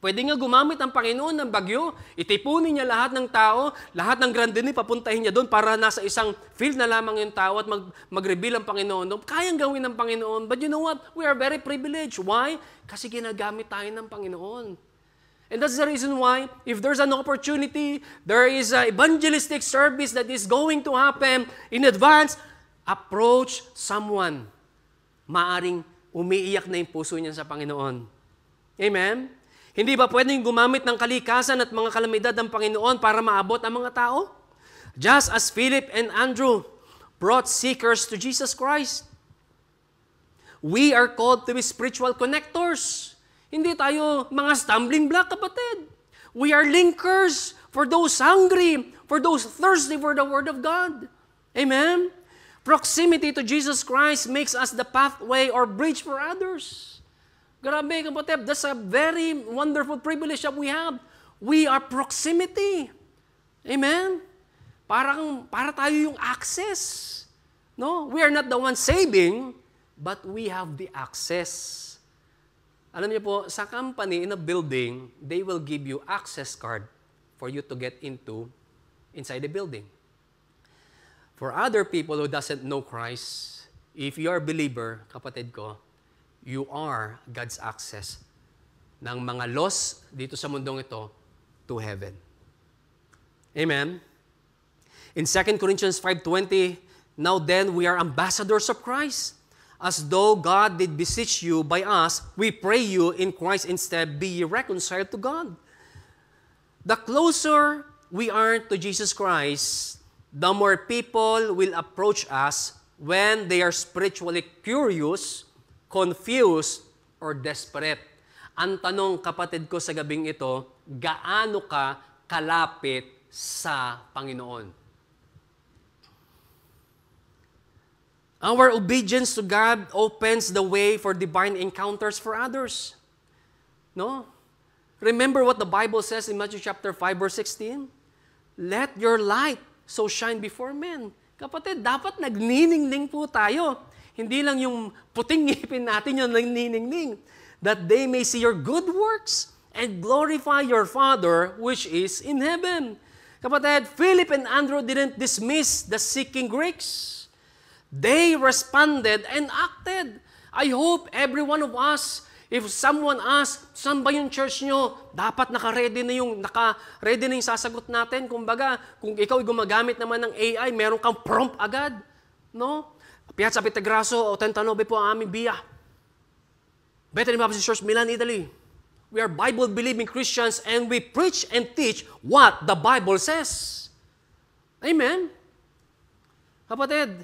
Pwede nga gumamit ang Panginoon ng bagyo, itipunin niya lahat ng tao, lahat ng grandini, papuntahin niya doon para nasa isang field na lamang yung tao at mag-reveal ang Panginoon doon. Kayang gawin ng Panginoon. But you know what? We are very privileged. Why? Kasi ginagamit tayo ng Panginoon. And that's the reason why, if there's an opportunity, there is an evangelistic service that is going to happen in advance, approach someone. Maaring umiiyak na yung puso niya sa Panginoon. Amen? Hindi ba pwedeng gumamit ng kalikasan at mga kalamidad ng Panginoon para maabot ang mga tao? Just as Philip and Andrew brought seekers to Jesus Christ. We are called to be spiritual connectors. Hindi tayo mga stumbling block, kapatid. We are linkers for those hungry, for those thirsty for the Word of God. Amen? Proximity to Jesus Christ makes us the pathway or bridge for others. Grabe, kapatid, that's a very wonderful privilege that we have. We are proximity. Amen? Para tayo yung access. No? We are not the one saving, but we have the access. Alam niyo po, sa company, in a building, they will give you access card for you to get inside the building. For other people who doesn't know Christ, if you are a believer, kapatid ko, you are God's access ng mga lost dito sa mundong ito to heaven. Amen? In 2 Corinthians 5:20, now then we are ambassadors of Christ. As though God did beseech you by us, we pray you in Christ instead, be ye reconciled to God. The closer we are to Jesus Christ, the more people will approach us when they are spiritually curious, confused, or desperate. Ang tanong, kapatid ko, sa gabing ito, gaano ka kalapit sa Panginoon? Our obedience to God opens the way for divine encounters for others. No? Remember what the Bible says in Matthew chapter 5, verse 16? Let your light so shine before men. Kapatid, dapat nagniningning po tayo. Hindi lang yung puting ngipin natin yung nagniningning. That they may see your good works and glorify your Father which is in heaven. Kapatid, Philip and Andrew didn't dismiss the seeking Greeks. They responded and acted. I hope every one of us, if someone asks, saan ba yung church nyo? Dapat naka-ready na yung sasagot natin. Kumbaga, kung ikaw ay gumagamit naman ng AI, meron kang prompt agad. No? Piazza Pitagraso, 89 po ang aming biya. Bethany Baptist Church, Milan, Italy. We are Bible-believing Christians and we preach and teach what the Bible says. Amen? Kapatid,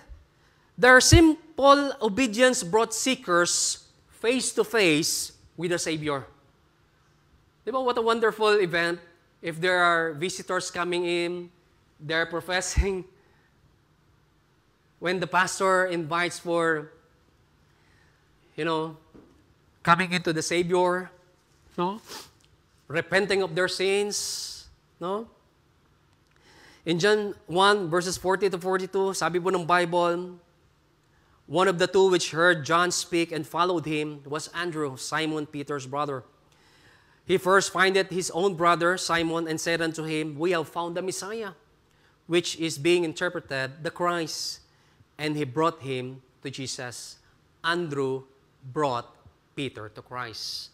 their simple obedience brought seekers face to face with the Savior. Di ba, what a wonderful event if there are visitors coming in, they're professing, when the pastor invites for, coming into the Savior, no? Repenting of their sins, no? In John 1, verses 40 to 42, sabi po ng Bible, one of the two which heard John speak and followed him was Andrew, Simon Peter's brother. He first findeth his own brother, Simon, and said unto him, we have found the Messiah, which is being interpreted, the Christ. And he brought him to Jesus. Andrew brought Peter to Christ.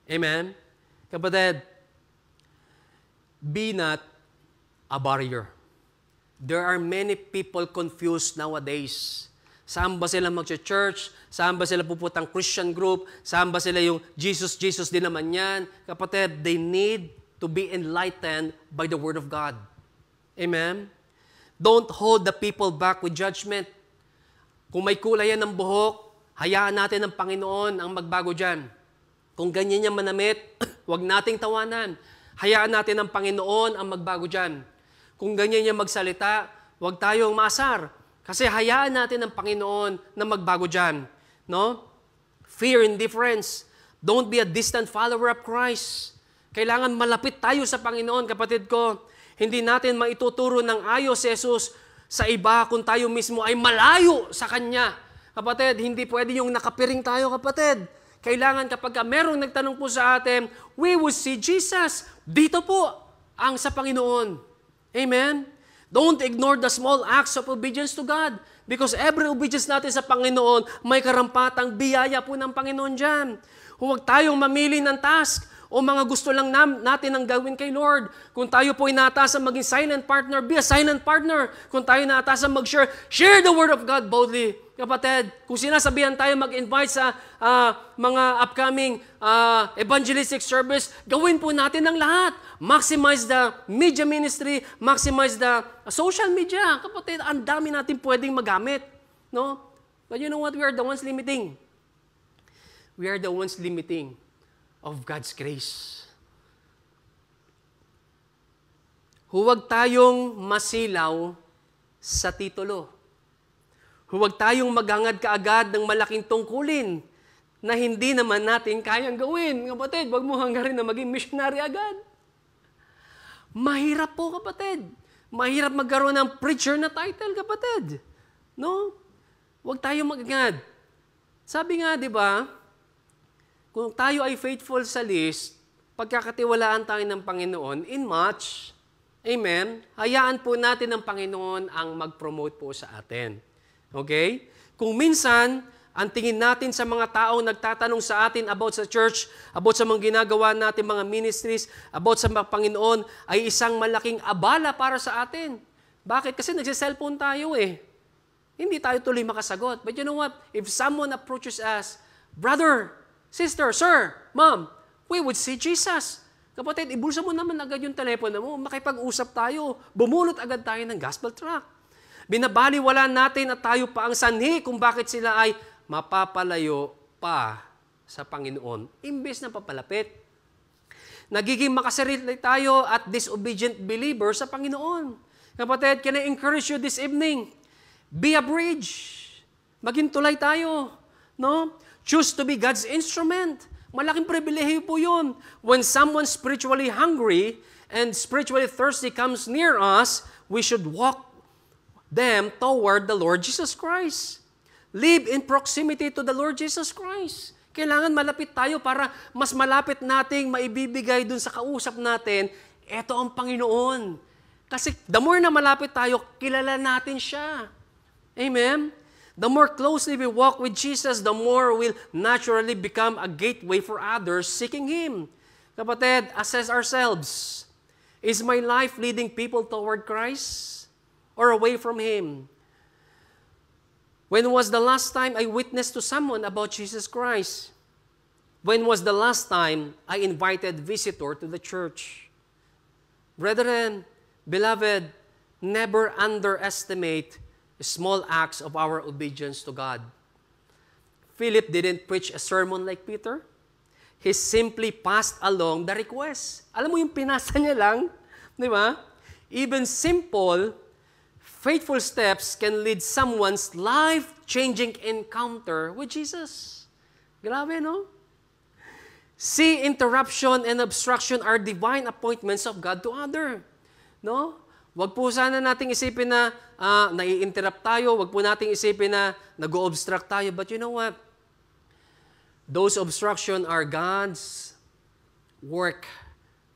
Amen? Kapatid, be not a barrier. There are many people confused nowadays. Saan ba sila mag-church? Saan ba sila puputang Christian group? Saan ba sila yung Jesus, Jesus din naman yan? Kapatid, they need to be enlightened by the Word of God. Amen? Don't hold the people back with judgment. Kung may kulay yan ng buhok, hayaan natin ng Panginoon ang magbago dyan. Kung ganyan niya manamit, huwag nating tawanan. Hayaan natin ng Panginoon ang magbago dyan. Kung ganyan niya magsalita, huwag tayong maasar. Kasi hayaan natin ng Panginoon na magbago dyan. No? Fear indifference. Don't be a distant follower of Christ. Kailangan malapit tayo sa Panginoon, kapatid ko. Hindi natin maituturo ng ayos si Jesus sa iba kung tayo mismo ay malayo sa Kanya. Kapatid, hindi pwede yung nakapiring tayo, kapatid. Kailangan kapag merong nagtanong po sa atin, we will see Jesus. Dito po ang sa Panginoon. Amen? Don't ignore the small acts of obedience to God. Because every obedience natin sa Panginoon, may karampatang biyaya po ng Panginoon dyan. Huwag tayong mamili ng task o mga gusto lang natin ang gawin kay Lord. Kung tayo po ay naatasan maging silent partner, be a silent partner. Kung tayo naatasan mag-share, share the Word of God boldly. Kapatid, kung sinasabihan tayo mag-invite sa mga upcoming evangelistic service, gawin po natin ang lahat. Maximize the media ministry, maximize the social media. Kapatid, ang dami natin pwedeng magamit. No? But you know what? We are the ones limiting. We are the ones limiting of God's grace. Huwag tayong masilaw sa titulo. Huwag tayong maghangad kaagad ng malaking tungkulin na hindi naman natin kayang gawin. Kapatid, huwag mo hanggarin na maging missionary agad. Mahirap po, kapatid. Mahirap magkaroon ng preacher na title, kapatid. No? Huwag tayong maghangad. Sabi nga, di ba, kung tayo ay faithful sa list, pagkakatiwalaan tayo ng Panginoon in much, amen, hayaan po natin ng Panginoon ang mag-promote po sa atin. Okay? Kung minsan, Ang tingin natin sa mga taong nagtatanong sa atin about sa church, about sa mga ginagawa natin, mga ministries, about sa mga Panginoon, ay isang malaking abala para sa atin. Bakit? Kasi nagsiselfone tayo eh. Hindi tayo tuloy makasagot. But you know what? If someone approaches us, brother, sister, sir, mom, we would say Jesus. Kapatid, ibulsa mo naman agad yung telepono mo, makipag-usap tayo, bumulot agad tayo ng gospel tract. Binabaliwala natin at tayo pa ang sanhi kung bakit sila ay mapapalayo pa sa Panginoon, imbes na papalapit. Nagiging makasarili tayo at disobedient believer sa Panginoon. Kapatid, can I encourage you this evening? Be a bridge. Maging tulay tayo. No? Choose to be God's instrument. Malaking pribilehiyo po yun. When someone spiritually hungry and spiritually thirsty comes near us, we should walk them toward the Lord Jesus Christ. Live in proximity to the Lord Jesus Christ. Kailangan malapit tayo para mas malapit nating maibibigay dun sa kausap natin, eto ang Panginoon. Kasi the more na malapit tayo, kilala natin siya. Amen? The more closely we walk with Jesus, the more we'll naturally become a gateway for others seeking Him. Kapatid, assess ourselves. Is my life leading people toward Christ or away from Him? When was the last time I witnessed to someone about Jesus Christ? When was the last time I invited visitor to the church? Brethren, beloved, never underestimate small acts of our obedience to God. Philip didn't preach a sermon like Peter. He simply passed along the request. Alam mo yung pinasa niya lang, di ba? Even simple, faithful steps can lead someone's life-changing encounter with Jesus. Grabe, no? See, interruption and obstruction are divine appointments of God to other. No? Wag po sana nating isipin na nai-interrupt tayo. Wag po nating isipin na nag-o-obstruct tayo. But you know what? Those obstruction are God's work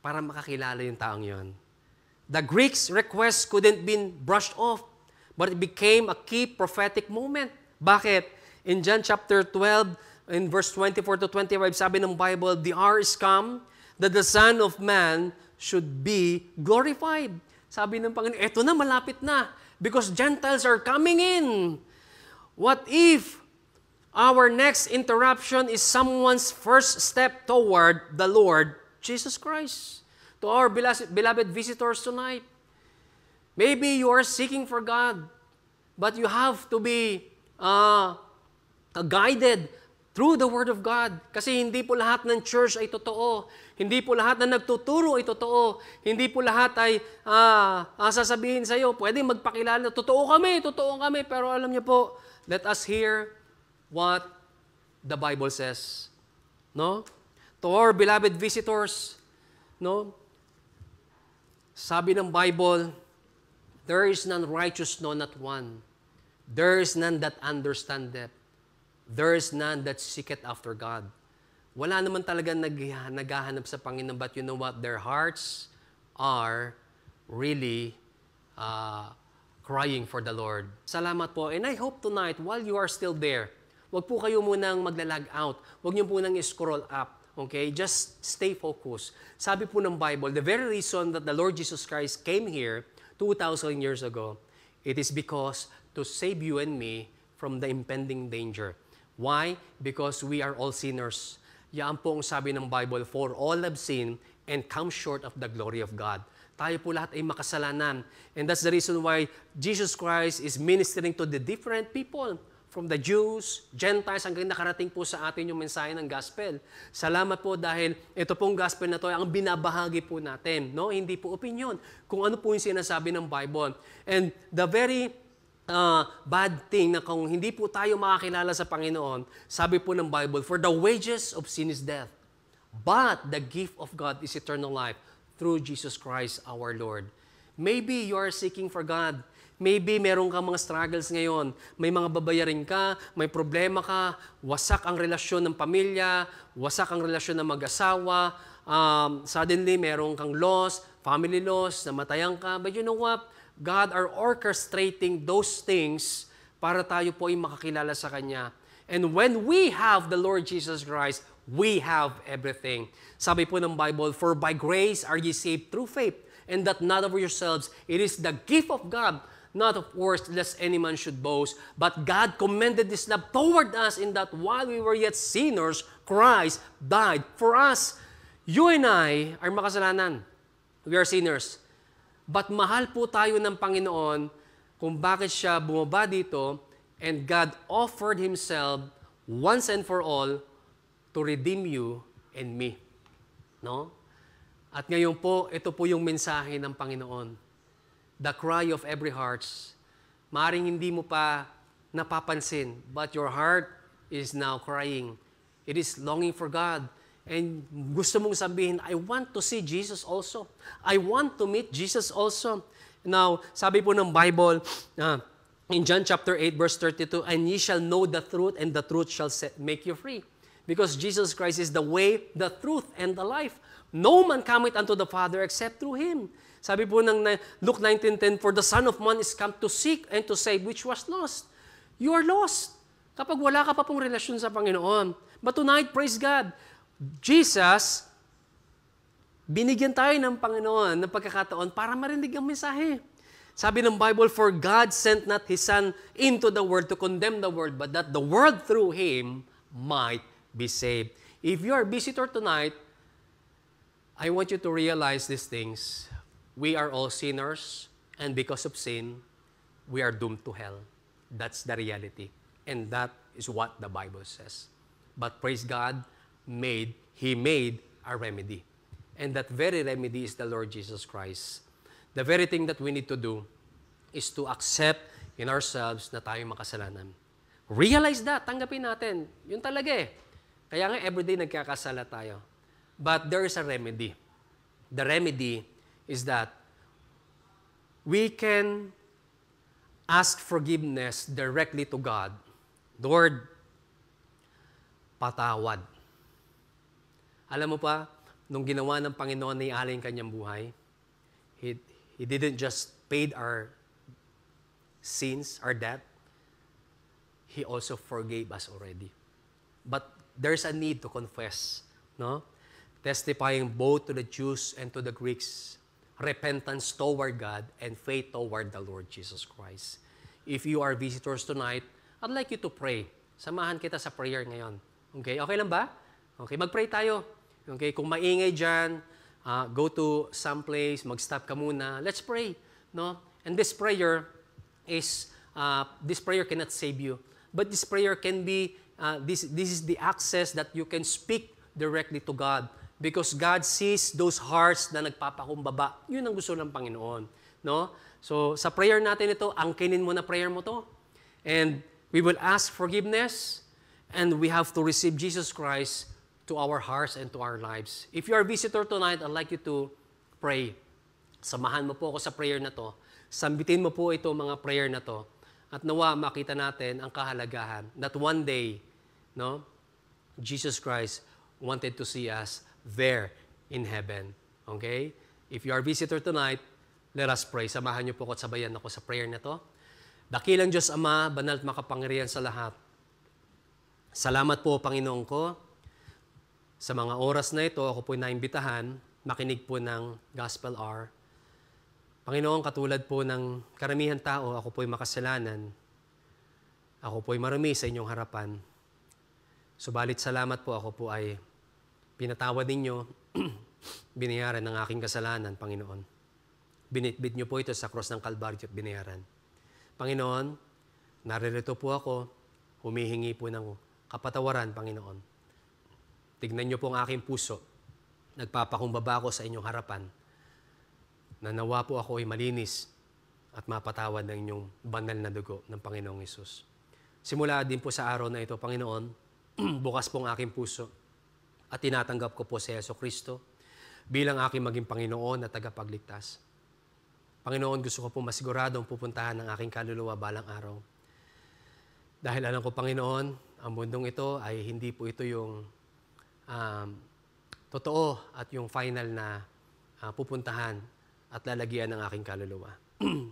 para makakilala yung taong yon. The Greeks' request couldn't been brushed off, but it became a key prophetic moment. Bakit? In John chapter 12, in verse 24 to 25, sabi ng Bible, the hour is come that the Son of Man should be glorified. Sabi ng Panginoon, eto na, malapit na. Because Gentiles are coming in. What if our next interruption is someone's first step toward the Lord Jesus Christ? To our beloved visitors tonight, maybe you are seeking for God, but you have to be guided through the Word of God. Kasi hindi po lahat ng church ay totoo. Hindi po lahat na nagtuturo ay totoo. Hindi po lahat ay sasabihin sa iyo, pwedeng magpakilala, totoo kami. Pero alam niyo po, let us hear what the Bible says. No? To our beloved visitors, no? Sabi ng Bible, there is none righteous, no, not one. There is none that understandeth. There is none that seeketh after God. Wala naman talaga naghahanap sa Panginoon, but you know what? Their hearts are really crying for the Lord. Salamat po. And I hope tonight, while you are still there, wag po kayo munang maglalag out. Wag niyo po nang scroll up. Okay? Just stay focused. Sabi po ng Bible, the very reason that the Lord Jesus Christ came here 2,000 years ago, it is because to save you and me from the impending danger. Why? Because we are all sinners. Yan po ang sabi ng Bible, for all have sinned and come short of the glory of God. Tayo po lahat ay makasalanan. And that's the reason why Jesus Christ is ministering to the different people, from the Jews, Gentiles, hanggang nakarating po sa atin yung mensahe ng gospel. Salamat po dahil ito pong gospel na to ang binabahagi po natin. No? Hindi po opinion. Kung ano po yung sinasabi ng Bible. And the very bad thing na kung hindi po tayo makakilala sa Panginoon, sabi po ng Bible, for the wages of sin is death, but the gift of God is eternal life through Jesus Christ our Lord. Maybe you are seeking for God. Maybe meron kang mga struggles ngayon. May mga babayarin ka, may problema ka, wasak ang relasyon ng pamilya, wasak ang relasyon ng mag-asawa, suddenly meron kang loss, family loss, namatayan ka. But you know what? God are orchestrating those things para tayo po ay makakilala sa Kanya. And when we have the Lord Jesus Christ, we have everything. Sabi po ng Bible, for by grace are ye saved through faith, and that not of yourselves. It is the gift of God, not of works, lest any man should boast. But God commended this love toward us in that while we were yet sinners, Christ died for us. You and I are makasalanan. We are sinners. But mahal po tayo ng Panginoon kung bakit siya bumaba dito, and God offered Himself once and for all to redeem you and me. No? At ngayon po, ito po yung mensahe ng Panginoon. The cry of every heart. Maaring hindi mo pa napapansin, but your heart is now crying. It is longing for God. And gusto mong sabihin, I want to see Jesus also. I want to meet Jesus also. Now, sabi po ng Bible, in John chapter 8, verse 32, and ye shall know the truth, and the truth shall make you free. Because Jesus Christ is the way, the truth, and the life. No man cometh unto the Father except through Him. Sabi po ng Luke 19:10, for the Son of Man is come to seek and to save which was lost. You are lost kapag wala ka pa pong relasyon sa Panginoon. But tonight, praise God, Jesus, binigyan tayo ng Panginoon ng pagkakataon para marinig ang mensahe. Sabi ng Bible, for God sent not His Son into the world to condemn the world, but that the world through Him might be saved. If you are a visitor tonight, I want you to realize these things. We are all sinners, and because of sin, we are doomed to hell. That's the reality. And that is what the Bible says. But praise God, He made a remedy. And that very remedy is the Lord Jesus Christ. The very thing that we need to do is to accept in ourselves na tayo makasalanan. Realize that, tanggapin natin. Yun talaga eh. Kaya nga everyday nagkakasala tayo. But there is a remedy. The remedy is that we can ask forgiveness directly to God. Lord, patawad. Alam mo pa, nung ginawa ng Panginoon na ialay ang kanyang buhay, He didn't just pay our sins, our debt. He also forgave us already. But there's a need to confess, no? Testifying both to the Jews and to the Greeks, repentance toward God and faith toward the Lord Jesus Christ. If you are visitors tonight, I'd like you to pray. Samahan kita sa prayer ngayon. Okay? Okay lang ba? Okay, mag-pray tayo. Okay, kung maingay dyan, go to some place, mag-stop ka muna. Let's pray. No? And this prayer cannot save you. But this prayer can be, this is the access that you can speak directly to God. Because God sees those hearts na nagpapakumbaba. Yun ang gusto ng Panginoon. No? So, sa prayer natin ito, angkinin mo na prayer mo to. And we will ask forgiveness, and we have to receive Jesus Christ to our hearts and to our lives. If you are a visitor tonight, I'd like you to pray. Samahan mo po ako sa prayer na to. Sambitin mo po ito mga prayer na to. At nawa makita natin ang kahalagahan that one day, no, Jesus Christ wanted to see us there in heaven. Okay? If you are a visitor tonight, let us pray. Samahan niyo po ako at sabayan ako sa prayer na to. Dakilang Diyos Ama, banal at makapangyarihan sa lahat. Salamat po, Panginoon ko. Sa mga oras na ito, ako po'y naimbitahan, makinig po ng Gospel Hour. Panginoon, katulad po ng karamihan tao, ako po'y makasalanan. Ako po'y marumi sa inyong harapan. Subalit salamat po, ako po ay pinatawad ninyo, binayaran ng aking kasalanan, Panginoon. Binitbit niyo po ito sa cross ng Kalbaryo at binayaran. Panginoon, naririto po ako, humihingi po ng kapatawaran, Panginoon. Tignan niyo po ang aking puso. Nagpapakumbaba ako sa inyong harapan. Nanawa po ako ay malinis at mapatawad ng inyong banal na dugo ng Panginoong Hesus. Simula din po sa araw na ito, Panginoon, bukas po ang aking puso at tinatanggap ko po si Jesucristo bilang aking maging Panginoon at tagapagligtas. Panginoon, gusto ko po masiguradong pupuntahan ng aking kaluluwa balang araw. Dahil alam ko, Panginoon, ang mundong ito ay hindi po ito yung totoo at yung final na pupuntahan at lalagyan ng aking kaluluwa.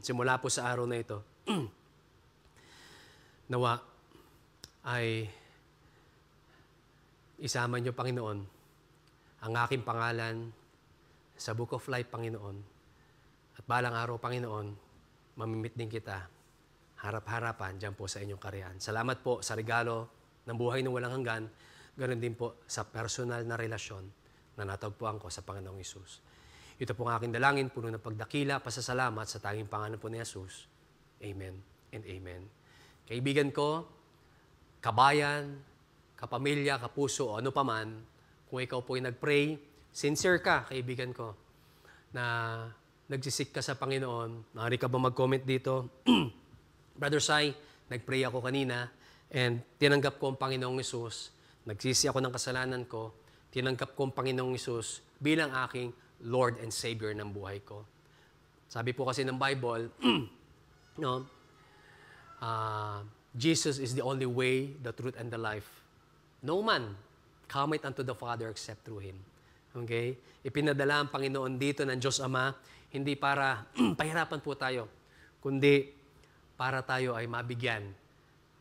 Simula po sa araw na ito, nawa ay isama niyo, Panginoon, ang aking pangalan sa Book of Life, Panginoon. At balang araw, Panginoon, mamimit din kita harap-harapan dyan po sa inyong kaharian. Salamat po sa regalo ng buhay ng walang hanggan. Ganon din po sa personal na relasyon na natagpuan ko sa Panginoong Hesus. Ito po ang aking dalangin, puno ng pagdakila, pasasalamat sa tanging pangalan po ni Hesus. Amen and amen. Kaibigan ko, kabayan, kapamilya, kapuso, o ano paman, kung ikaw po ay nag-pray, sincere ka, kaibigan ko, na nagsisik ka sa Panginoon, maaari ka ba mag-comment dito? Brother Sai, nag-pray ako kanina, and tinanggap ko ang Panginoong Hesus, nagsisi ako ng kasalanan ko, tinanggap ko ang Panginoong Hesus bilang aking Lord and Savior ng buhay ko. Sabi po kasi ng Bible, no, Jesus is the only way, the truth, and the life. No man cometh unto the Father except through Him. Okay? Ipinadala ang Panginoon dito ng Diyos Ama, hindi para pahirapan po tayo, kundi para tayo ay mabigyan,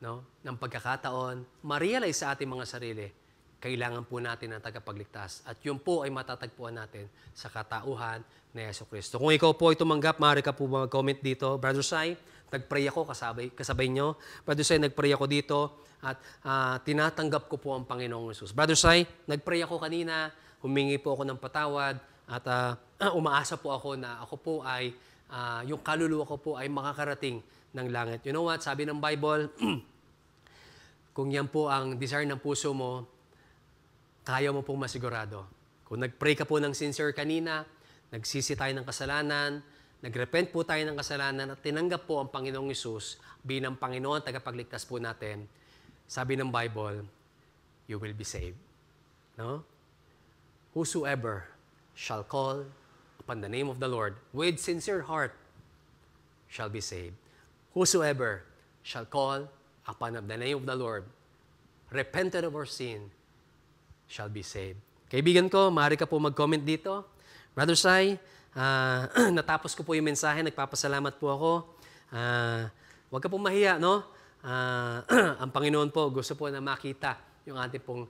no, ng pagkakataon, ma-realize sa ating mga sarili, kailangan po natin ng tagapagligtas. At yun po ay matatagpuan natin sa katauhan ni Jesucristo. Kung ikaw po ay tumanggap, maaari ka po mag-comment dito. Brother Sai, nag-pray ako, kasabay nyo. Brother Sai, nag-pray ako dito at tinatanggap ko po ang Panginoong Hesus. Brother Sai, nag-pray ako kanina, humingi po ako ng patawad at umaasa po ako na ako po ay, yung kaluluwa ko po ay makakarating ng langit. You know what? Sabi ng Bible, kung yan po ang desire ng puso mo, kaya mo pong masigurado. Kung nag-pray ka po ng sincere kanina, nagsisi tayo ng kasalanan, nag-repent po tayo ng kasalanan at tinanggap po ang Panginoong Hesus bilang Panginoon, tagapagligtas po natin, sabi ng Bible, you will be saved. No? Whosoever shall call upon the name of the Lord with sincere heart shall be saved. Whosoever shall call upon the name of the Lord, repented of our sin, shall be saved. Kaibigan ko, maaari ka po mag-comment dito. Brother Sai, natapos ko po yung mensahe, nagpapasalamat po ako. Huwag ka pong mahiya, no? Ang Panginoon po gusto po na makita yung ating pong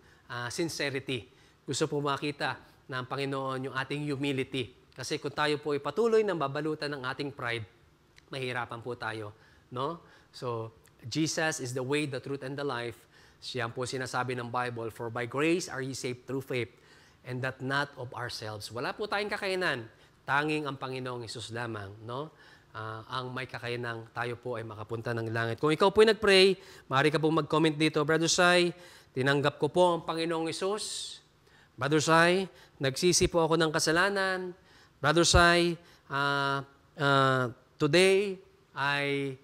sincerity. Gusto po makita na ang Panginoon yung ating humility. Kasi kung tayo po ay patuloy na babalutan ng ating pride, mahirapan po tayo, no? So, Jesus is the way, the truth, and the life. Siya po sinasabi ng Bible, for by grace are ye saved through faith, and that not of ourselves. Wala po tayong kakayanan. Tanging ang Panginoong Hesus lamang, no? Ang may kakayanang tayo po ay makapunta ng langit. Kung ikaw po ay nag-pray, maaari ka po mag-comment dito, Brother Sai, tinanggap ko po ang Panginoong Hesus. Brother Sai, nagsisi po ako ng kasalanan. Brother Sai, today ay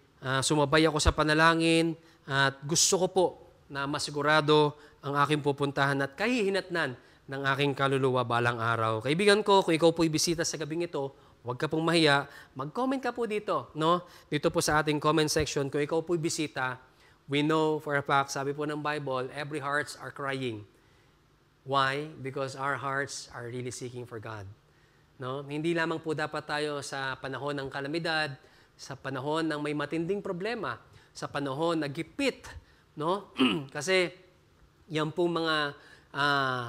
sumabay ako sa panalangin at gusto ko po na masigurado ang aking pupuntahan at kahihinatnan ng aking kaluluwa balang araw. Kaibigan ko, kung ikaw po'y bisita sa gabing ito, huwag ka pong mahiya, mag-comment ka po dito, no? Dito po sa ating comment section, kung ikaw po'y bisita, we know for a fact, sabi po ng Bible, every hearts are crying. Why? Because our hearts are really seeking for God. No? Hindi lamang po dapat tayo sa panahon ng kalamidad, sa panahon ng may matinding problema, sa panahon na gipit, no? Kasi yan pong mga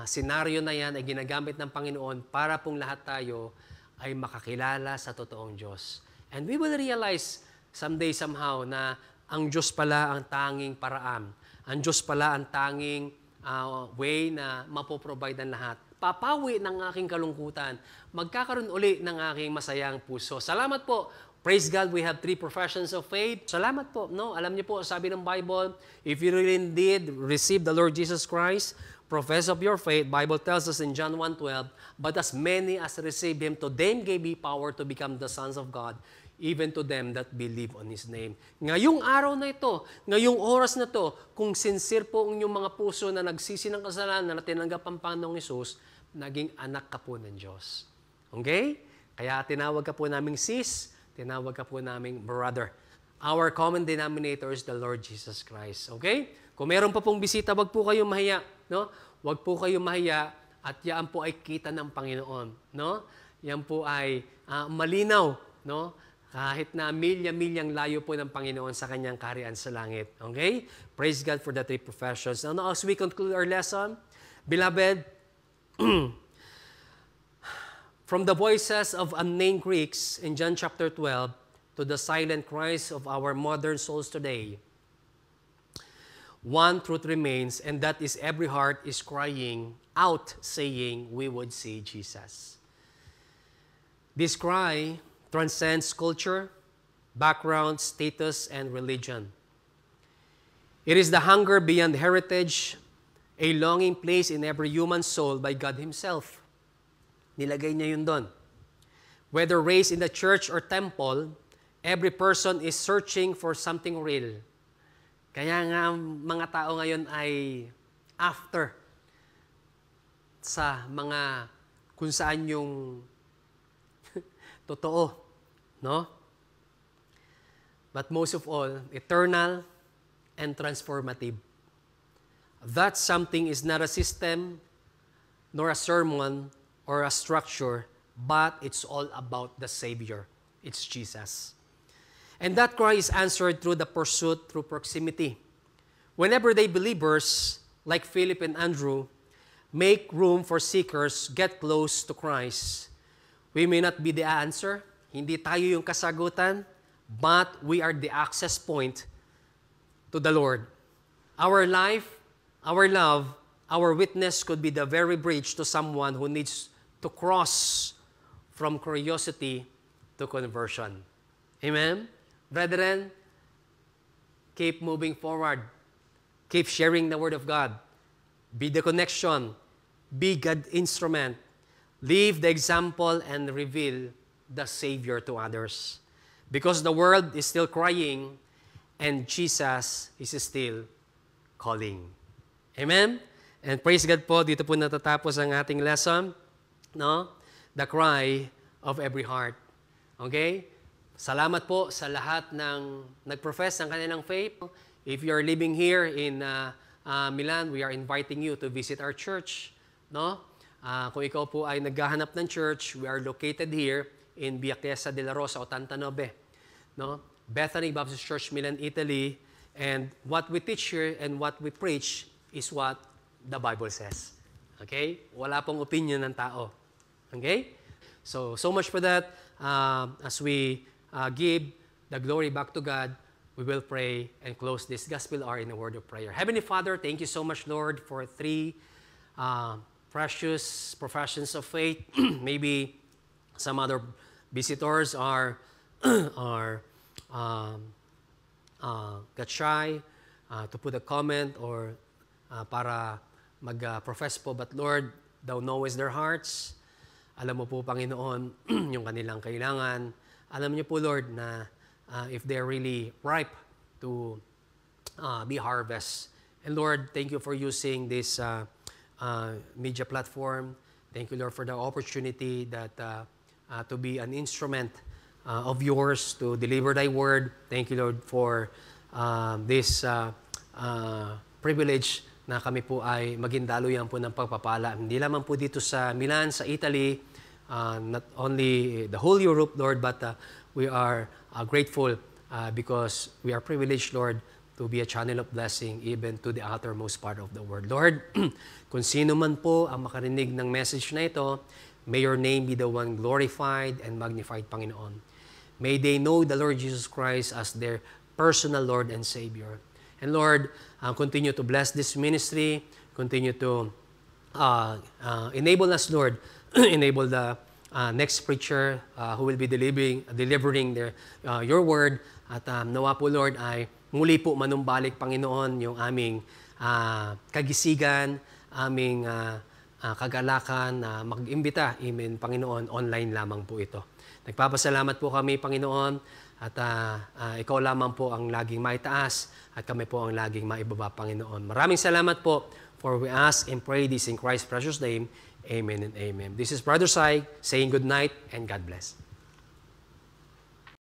senaryo na yan ay ginagamit ng Panginoon para pong lahat tayo ay makakilala sa totoong Diyos. And we will realize someday somehow na ang Diyos pala ang tanging paraan. Ang Diyos pala ang tanging way na mapoprovide ang lahat. Papawi ng aking kalungkutan. Magkakaroon uli ng aking masayang puso. Salamat po. Praise God, we have 3 professions of faith. Salamat po. No? Alam niyo po, sabi ng Bible, if you really indeed receive the Lord Jesus Christ, profess of your faith, Bible tells us in John 1:12, but as many as received Him, to them gave He power to become the sons of God, even to them that believe on His name. Ngayong araw na ito, ngayong oras na to, kung sincere po ang inyong mga puso na nagsisi ng kasalanan na tinanggap ang Panginoong Hesus, naging anak ka po ng Diyos. Okay? Kaya tinawag ka po naming sis, tinawag ka po naming brother. Our common denominator is the Lord Jesus Christ. Okay? Kung meron pa pong bisita, wag po kayong mahiya. No? Wag po kayong mahiya at yan po ay kita ng Panginoon. No? Yan po ay malinaw. No? Kahit na milya-milyang layo po ng Panginoon sa kanyang kaharian sa langit. Okay? Praise God for the 3 professions. Now, as we conclude our lesson, Beloved, from the voices of unnamed Greeks in John chapter 12 to the silent cries of our modern souls today, one truth remains, and that is every heart is crying out, saying, we would see Jesus. This cry transcends culture, background, status, and religion. It is the hunger beyond heritage, a longing placed in every human soul by God Himself. Nilagay niya yun doon. Whether raised in the church or temple, every person is searching for something real. Kaya nga mga tao ngayon ay after sa mga kung saan yung totoo, no? But most of all, eternal and transformative. That something is not a system, nor a sermon, or a structure, but it's all about the Savior. It's Jesus. And that cry is answered through the pursuit, through proximity. Whenever they believers, like Philip and Andrew, make room for seekers, get close to Christ, we may not be the answer, hindi tayo yung kasagutan, but we are the access point to the Lord. Our life, our love, our witness could be the very bridge to someone who needs to cross from curiosity to conversion. Amen? Brethren, keep moving forward. Keep sharing the Word of God. Be the connection. Be God's instrument. Leave the example and reveal the Savior to others. Because the world is still crying and Jesus is still calling. Amen? And praise God po, dito po natatapos ang ating lesson. No? The cry of every heart. Okay? Salamat po sa lahat ng nag-profess ng kanilang faith. If you are living here in Milan, we are inviting you to visit our church. No? Kung ikaw po ay naghahanap ng church, we are located here in Via Chiesa de la Rosa, 89. No? Bethany Baptist Church, Milan, Italy. And what we teach here and what we preach is what the Bible says. Okay? Wala pong opinion ng tao. Okay? So much for that. As we give the glory back to God, we will pray and close this gospel hour in a word of prayer. Heavenly Father, thank you so much, Lord, for 3 precious professions of faith. Maybe some other visitors are got shy to put a comment or para mag-profess po. But Lord, Thou knowest their hearts. Alam mo po, Panginoon, yung kanilang kailangan. Alam niyo po, Lord, na if they're really ripe to be harvest. And Lord, thank you for using this media platform. Thank you, Lord, for the opportunity that to be an instrument of yours to deliver Thy word. Thank you, Lord, for this privilege na kami po ay maging daluyan po ng pagpapala. Hindi lamang po dito sa Milan, sa Italy, not only the whole Europe, Lord, but we are grateful because we are privileged, Lord, to be a channel of blessing even to the uttermost part of the world. Lord, kung sino man po ang makarinig ng message na ito, may your name be the one glorified and magnified, Panginoon. May they know the Lord Jesus Christ as their personal Lord and Savior. And Lord, continue to bless this ministry, continue to enable us, Lord, enable the next preacher who will be delivering your word. At nawa po, Lord, ay muli po manumbalik, Panginoon, yung aming kagisigan, aming kagalakan na mag-imbita. Amen, Panginoon, online lamang po ito. Nagpapasalamat po kami, Panginoon, at ikaw lamang po ang laging maitaas at kami po ang laging maibaba, Panginoon. Maraming salamat po, for we ask and pray this in Christ's precious name. Amen and amen. This is Brother Sai saying good night and God bless.